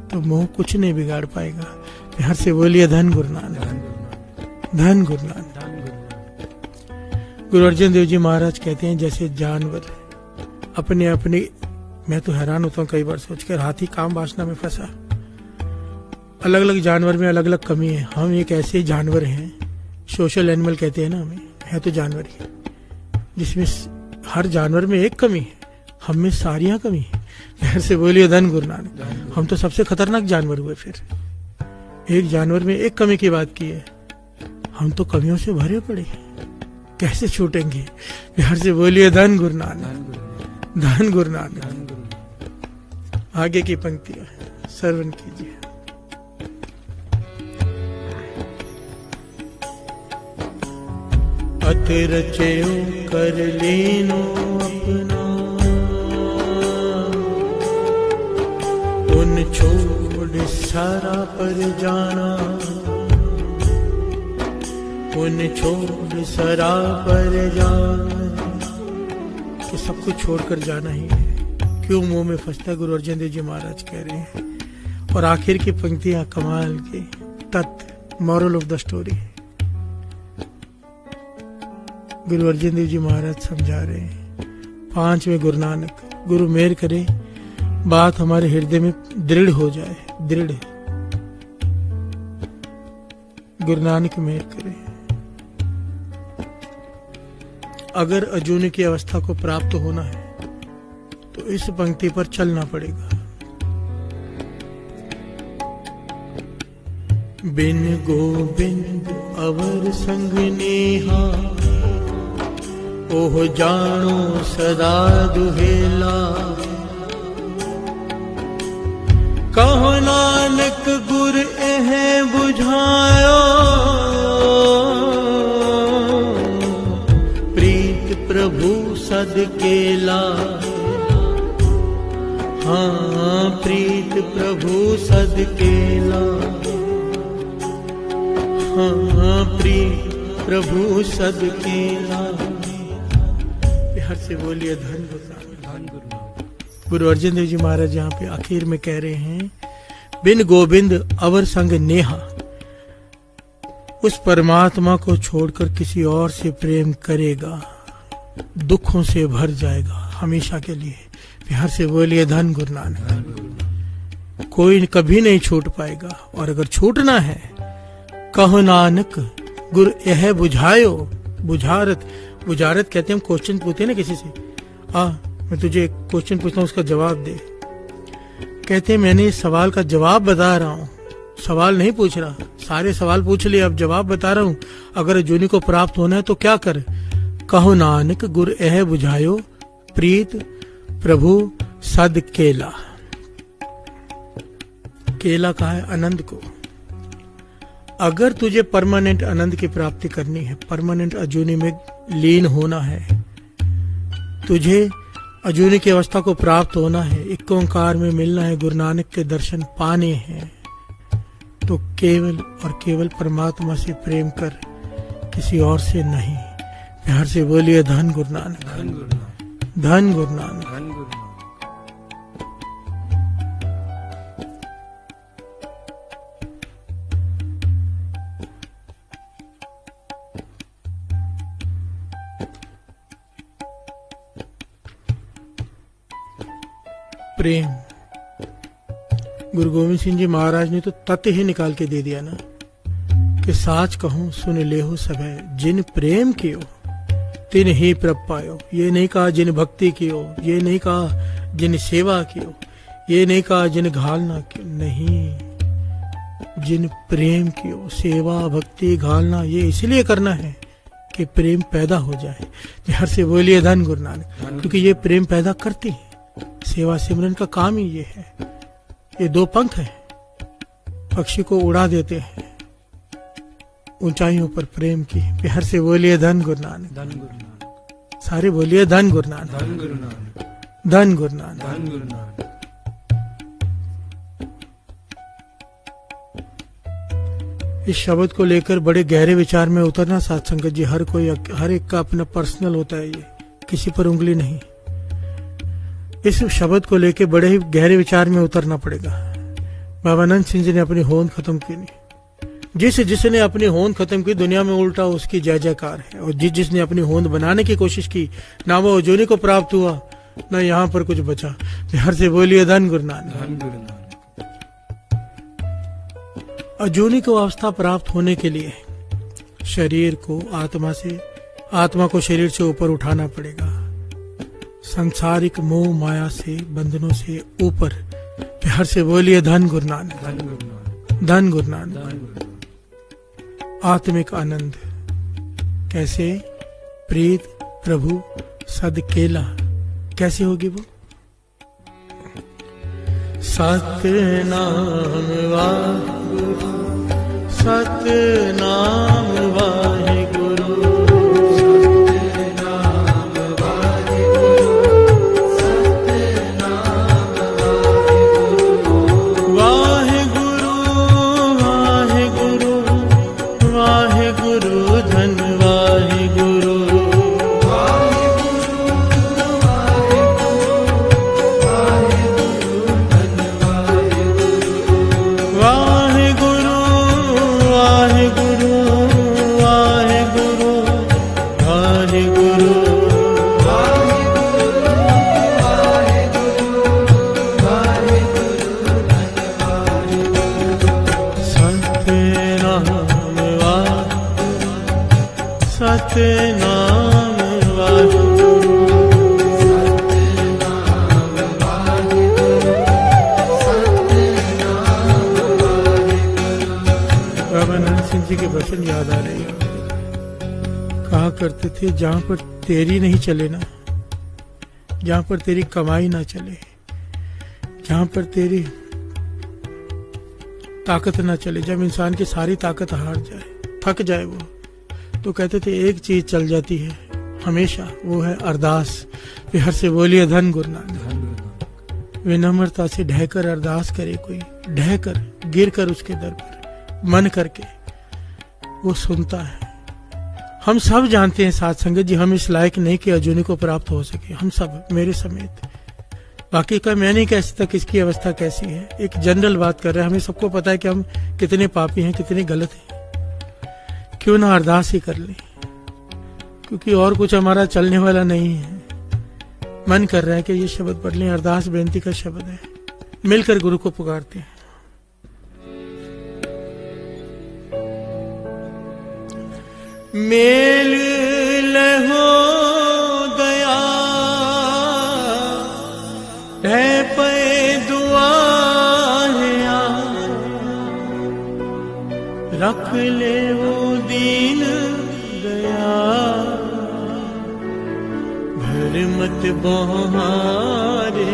Speaker 1: तो मोह कुछ नहीं बिगाड़ पाएगा। प्यार से बोलिए धन गुरु नानक, धन गुरु नानक। गुरु अर्जन देव जी महाराज कहते हैं, जैसे जानवर अपने अपने, मैं तो हैरान होता हूँ कई बार सोचकर, हाथी काम वासना में फंसा। अलग अलग जानवर में अलग अलग कमी है। हम एक ऐसे जानवर हैं, सोशल एनिमल कहते हैं ना हमें, है तो जानवर ही, जिसमें हर जानवर में एक कमी है, हम में सारियां कमी है। प्यार से बोलिए धन गुरु नानक। हम तो सबसे खतरनाक जानवर हुए। फिर एक जानवर में एक कमी की बात की है, हम तो कमियों से भरे पड़े हैं, कैसे छूटेंगे? प्यार से बोलिए धन गुरु नानक, धन गुरु नानक। आगे की पंक्तियां श्रवण कीजिए। अत रचयो कर लेनो अपना, उन छोड़ सारा पर जाना, उन छोड़ सरा पर जाना। कि सब कुछ छोड़कर जाना ही है। क्यों मुंह में फंसता है? गुरु अर्जन देव जी महाराज कह रहे हैं। और आखिर की पंक्तियां कमाल की, तत्व moral of the story. Guru Arjan Dev ji महाराज समझा रहे हैं। 5वें गुरु नानक। गुरु मेहर करे बात हमारे हृदय में दृढ़ हो जाए, दृढ़। गुरु नानक मेहर करे। अगर अजूनी की अवस्था को प्राप्त होना है तो इस पंक्ति पर चलना पड़ेगा। बिन गोबिंद अवर संग नेहा, ओह जानो सदा दुहेला। कहो नानक गुर एह बुझायो, प्रीत प्रभु सद केला। हाँ, प्रीत प्रभु सद केला। हाँ, प्रीत प्रभु सदकेला। हर से बोलिए धन गुरु। गुरु अर्जन देव जी महाराज यहाँ पे आखिर में कह रहे हैं, बिन गोविंद अवर संग नेहा, उस परमात्मा को छोड़कर किसी और से प्रेम करेगा दुखों से भर जाएगा हमेशा के लिए। बिहार से बोलिए धन गुरु नानक। कोई कभी नहीं छूट पाएगा, और अगर छूटना है कहो नानक गुर यह बुझायो। बुझारत, बुझारत कहते हैं, हम क्वेश्चन पूछते हैं ना किसी से, मैं तुझे एक क्वेश्चन पूछता हूँ उसका जवाब दे। कहते हैं मैंने इस सवाल का जवाब बता रहा हूँ, सवाल नहीं पूछ रहा, सारे सवाल पूछ लिए, अब जवाब बता रहा हूँ। अगर अजूनी को प्राप्त होना है तो क्या कर, कहो नानक गुर यह बुझायो प्रीत प्रभु सद केला। केला कहा है आनंद को। अगर तुझे परमानेंट आनंद की प्राप्ति करनी है, परमानेंट अजूनी में लीन होना है, तुझे अजूनी की अवस्था को प्राप्त होना है, एक ओंकार में मिलना है, गुरु नानक के दर्शन पाने हैं, तो केवल और केवल परमात्मा से प्रेम कर, किसी और से नहीं। प्यार से बोलिए धन गुरु नानक, धन गुरु नानक, धन गुरु नानक, धन गुरु नानक। प्रेम, गुरु गोविंद सिंह जी महाराज ने तो तत्व ही निकाल के दे दिया ना, कि साच कहूं सुन लेहु सभय, जिन प्रेम कियो तिन ही प्रभ पायो। ये नहीं कहा जिन भक्ति कियो, ये नहीं कहा जिन सेवा कियो, ये नहीं कहा जिन घालना कियो, नहीं, जिन प्रेम कियो। सेवा भक्ति घालना ये इसलिए करना है कि प्रेम पैदा हो जाए। हर से बोलिए धन गुरु नानक, क्योंकि ये प्रेम पैदा करती है। सेवा सिमरन का काम ही ये है। ये दो पंख है, पक्षी को उड़ा देते हैं ऊंचाइयों पर प्रेम की। प्यार से बोलिए धन गुरु नानक, धन गुरु नानक। सारे बोलिए धन गुरु नानक, धन गुरु नानक, धन गुरु नानक, धन गुरु नानक। इस शब्द को लेकर बड़े गहरे विचार में उतरना साथ संगत जी। हर एक का अपना पर्सनल होता है, ये किसी पर उंगली नहीं। इस शब्द को लेकर बड़े ही गहरे विचार में उतरना पड़ेगा। बाबा नंद सिंह जी ने अपनी होंद खत्म की नहीं। जिसने अपनी होंद खत्म की, दुनिया में उल्टा उसकी जय जयकार है। और जिसने अपनी होंद बनाने की कोशिश की, ना वो अजूनी को प्राप्त हुआ, ना यहाँ पर कुछ बचा। हर से बोलिए धन गुरु नानक, धन गुरु नानक। अजूनी को अवस्था प्राप्त होने के लिए शरीर को आत्मा को शरीर से ऊपर उठाना पड़ेगा। सांसारिक मोह माया से, बंधनों से ऊपर। प्यार से बोलिए धन गुरु नानक, धन गुरु नानक, धन गुरु नानक। आत्मिक आनंद कैसे? प्रीत प्रभु सद केला। कैसे होगी वो? सतनाम वाहिगुरु, सतनाम वाहिगुरु, याद आ रही है। कहा करते थे, जहां पर तेरी नहीं चले ना, जहां पर तेरी कमाई ना चले, जहां पर तेरी ताकत ना चले, जब इंसान की सारी ताकत हार जाए, थक जाए वो, तो कहते थे एक चीज चल जाती है हमेशा, वो है अरदास। हर से बोलिए धन गुरु नानक। विनम्रता से ढहकर अरदास करे कोई, ढहकर गिर कर उसके दर पर मन करके, वो सुनता है। हम सब जानते हैं साथ संगत जी, हम इस लायक नहीं कि अजूनी को प्राप्त हो सके, हम सब, मेरे समेत। बाकी का मैं नहीं कह सकता किसकी अवस्था कैसी है, एक जनरल बात कर रहे हैं। हमें सबको पता है कि हम कितने पापी हैं, कितने गलत हैं। क्यों ना अरदास ही कर लें, क्योंकि और कुछ हमारा चलने वाला नहीं है। मन कर रहा है कि ये शब्द पढ़ लें, अरदास बेनती का शब्द है। मिलकर गुरु को पुकारते हैं। मेल लहो दया है पे दुआया, रख ले वो दीन दया, भर मत बहारे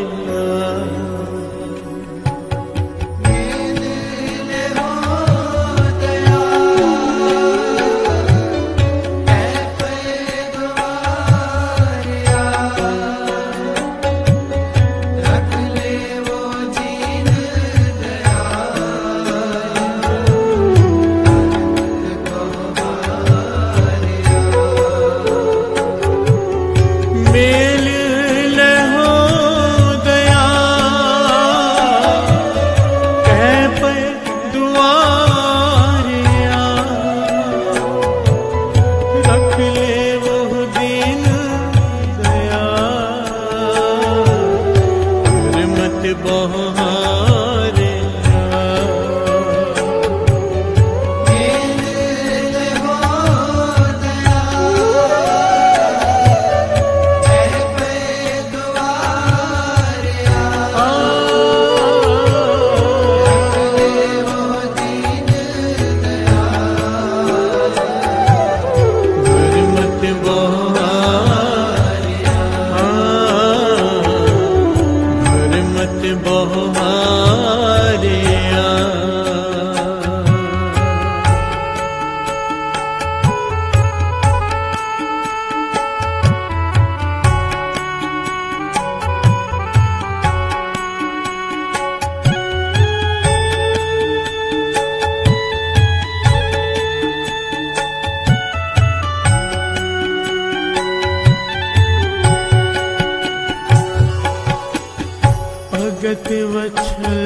Speaker 1: भगत वत्सल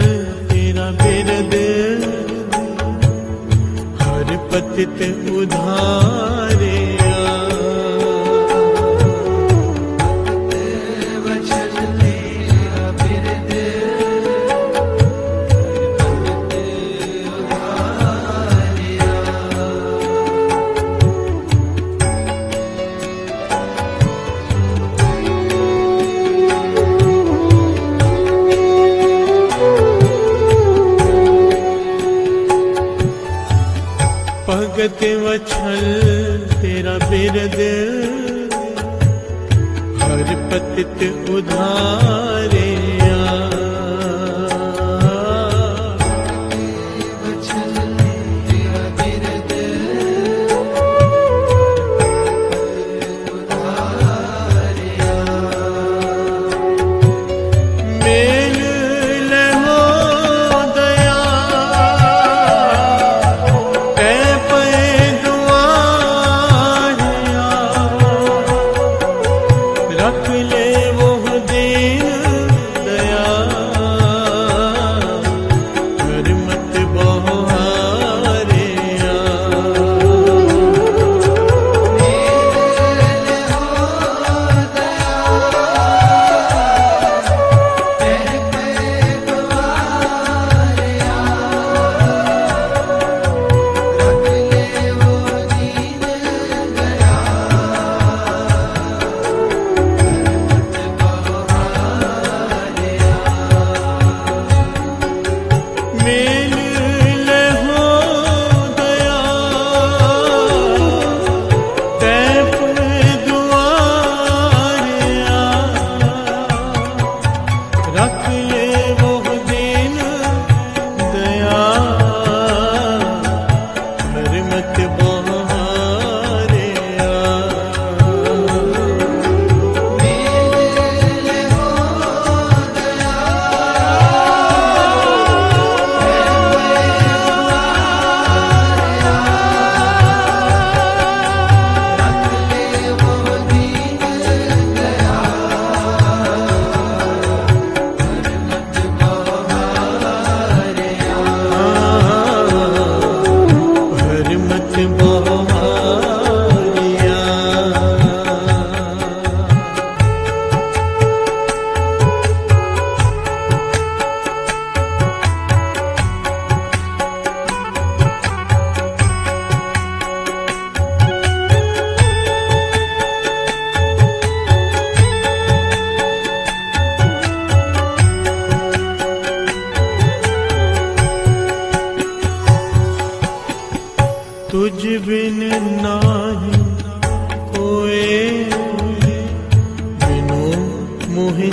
Speaker 1: तेरा बिरद, हर पतित उधारे। भगत वत्सल तेरा बिरद, हर पतित उधारे।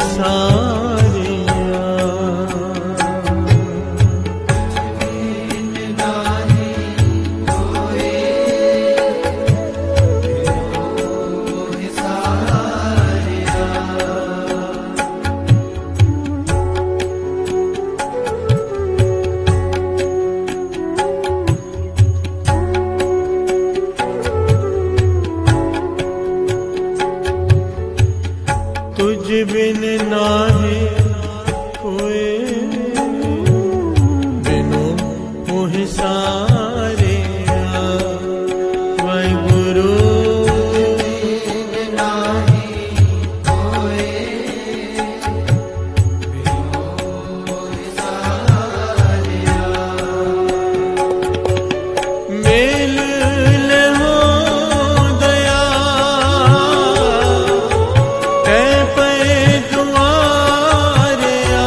Speaker 1: सारिया।
Speaker 2: नाहि कोई मोहि सारिया।
Speaker 1: तुझ बिन नाहि कोई बिनु मोहि सारिया। वाहिगुरु
Speaker 2: नाहि कोई मोहि सारिया।
Speaker 1: मेल लहो दया है पे दुआरिया।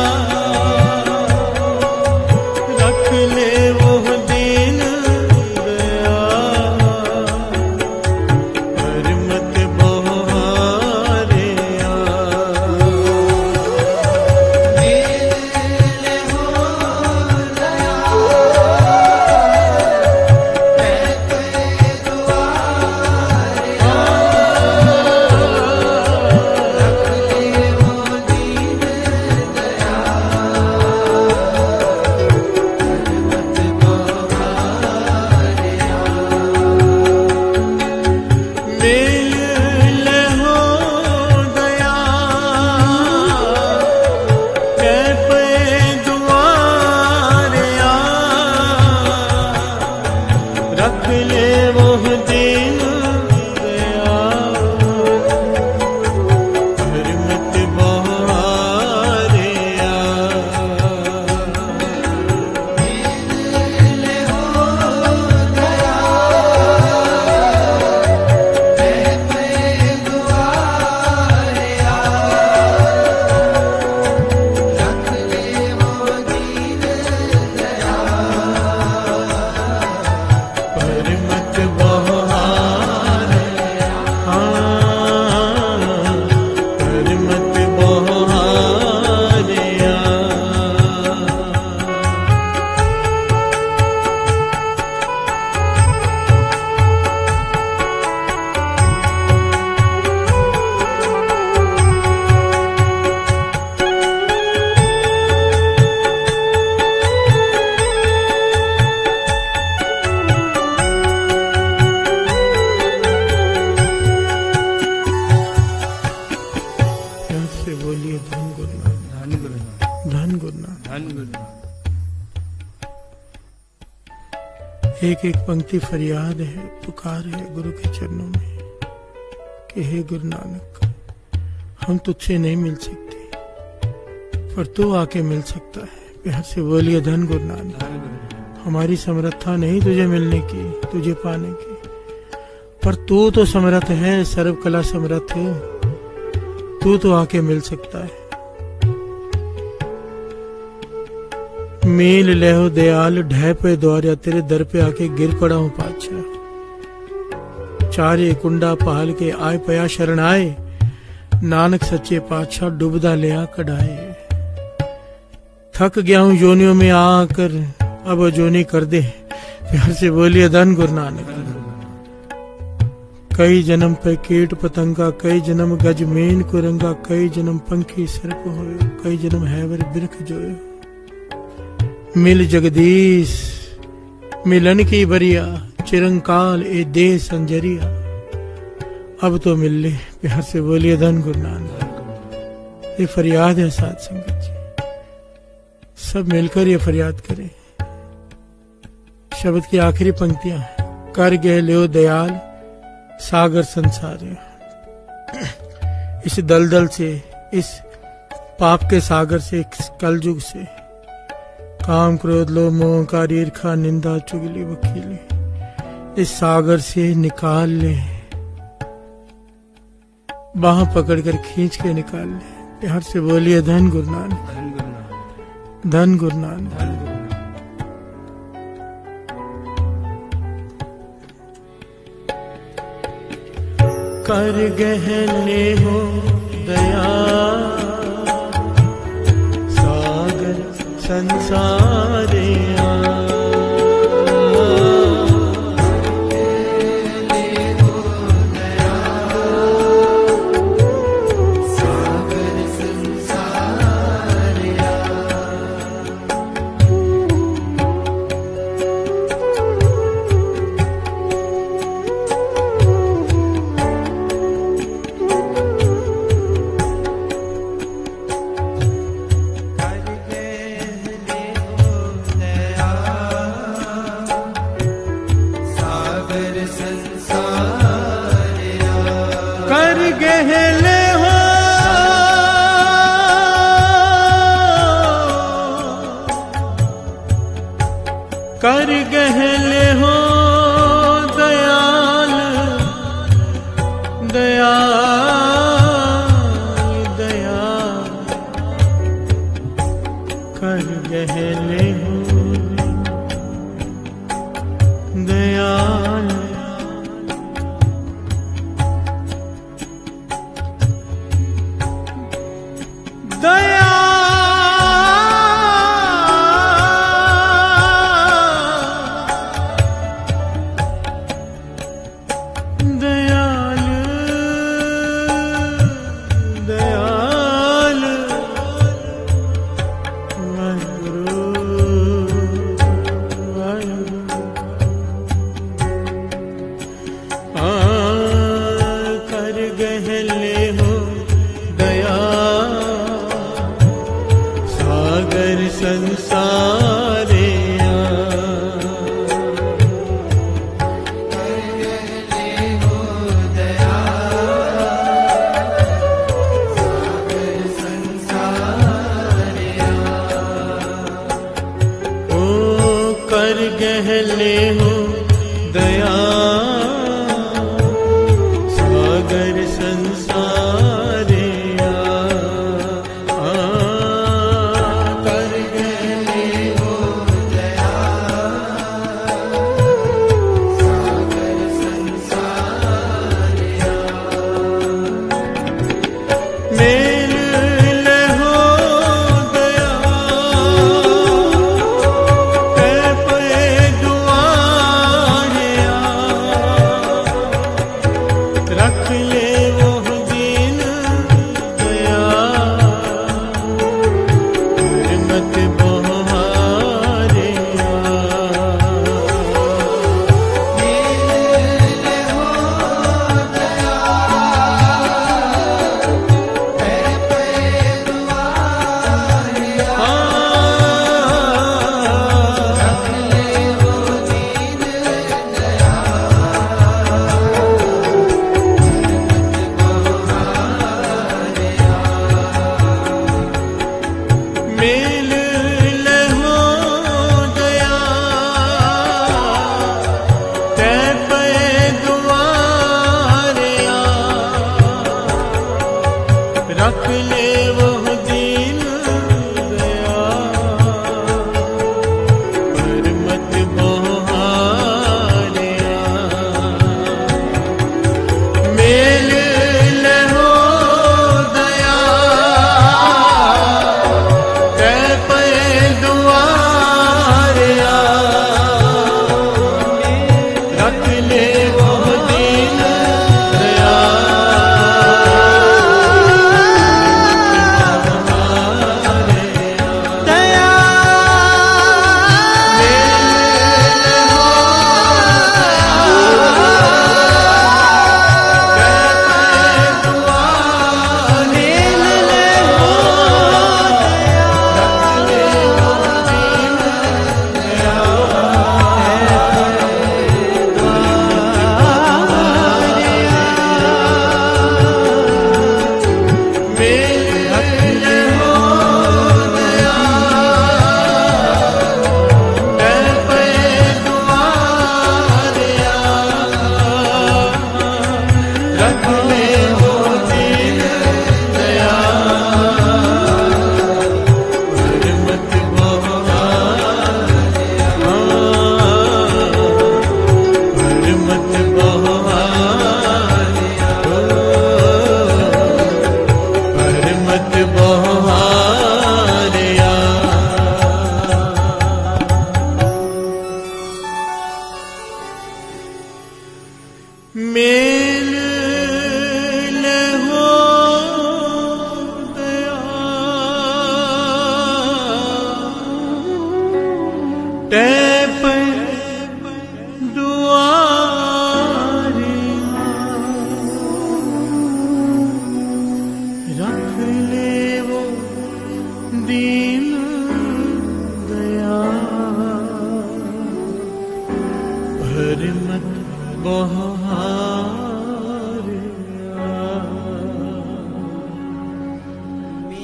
Speaker 1: रख ले वो दीन दया पर मत बहारिया।
Speaker 2: मेल हो दया है पे दुआरिया। रख ले वो दीन दया मत बहारिया।
Speaker 1: मेल लहो दया है पे दुआरिया। रख ले वो दीन दया पर मत बहारिया।
Speaker 2: मेल हो दया है पे दुआरिया। रख ले वो दीन दया
Speaker 1: पर मत बहारिया। पर मत बहारिया। प्यार से बोलिए धन गुरु नानक,
Speaker 3: धन गुरु नानक,
Speaker 1: धन गुरु नानक।
Speaker 3: धन गुरु नानक।
Speaker 1: एक एक पंक्ति फरियाद है, पुकार है गुरु के चरणों में कि हे गुरु नानक, हम तुझसे नहीं मिल सकते पर तू आके मिल सकता है। प्यार से बोलिए धन गुरु नानक।
Speaker 3: धन गुरु नानक।
Speaker 1: हमारी समर्थता नहीं तुझे मिलने की, तुझे पाने की, पर तू तो समर्थ है, सर्व कला समर्थ है। तू तो आके मिल सकता है। मेल लहो दयाल ढह पे द्वारिया। तेरे दर पे आके गिर पड़ा हूं पातशाह। चारे कुंडा पहाल के आए पया शरण आए। नानक सच्चे पातशाह डूबदा लिया कढ़ाए। थक गया हूं योनियों में आकर, अब जोनी कर दे। प्यार से बोलिए धन गुरु नानक। कई जन्म पे कीट पतंगा, कई जन्म गज मेन कुरंगा, कई जन्म पंखी सर्प होयो, कई जन्म हैवर बिरख जोयो। मिल जगदीश मिलन की बरिया, चिरंकाल ए दे संजरिया। अब तो मिल ले। प्यार से बोलिए धन गुरु नानक। ये फरियाद है साथ संगत जी, सब मिलकर ये फरियाद करें। शब्द की आखिरी पंक्तियां हैं। कर गए ले दयाल सागर संसार। इस दलदल से, इस पाप के सागर से, इस कलयुग से, काम क्रोध लोभ मोह अहंकार ईर्ष्या निंदा चुगली वकीली, इस सागर से निकाल ले। बाह पकड़कर खींच के निकाल ले। प्यार से बोलिए धन गुरु नानक,
Speaker 3: धन गुरु नानक,
Speaker 1: धन गुरु नानक।
Speaker 3: धन गुरु नानक।
Speaker 1: कर गहने हो दया गहले हो दयाल, दया दयाल दयाल वाहिगुरु वाहिगुरु। कर गहले हो दया सागर संसारे कर गहले हो दया सागर संसारे कर गहले हो दया सागर संसारे मेल लहो दया रख ले वो दीन दया मत बहारे मेल लहो दया तै पे दुआरिया रख ले वो दीन दया पर मत बहारिया मेल लहो दया दुआरिया रख ले वो दीन दया दया मेल लहो दया तै पे दुआरिया रख ले वो दीन दया भर मत बहारिया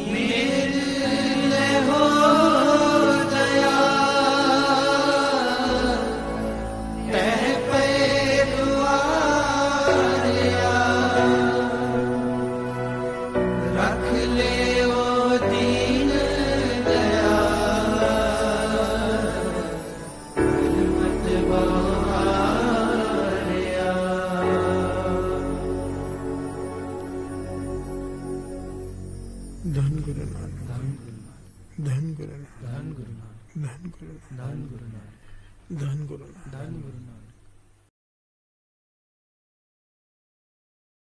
Speaker 2: मेल हो दया तह पे दुआरिया रख ले वो दीन दया
Speaker 1: धन गुरु नानक, धन गुरु नानक,
Speaker 3: धन गुरु नानक,
Speaker 1: धन गुरु नानक,
Speaker 3: धन गुरु नानक,
Speaker 1: धन गुरु नानक।
Speaker 3: धन गुरु नानक।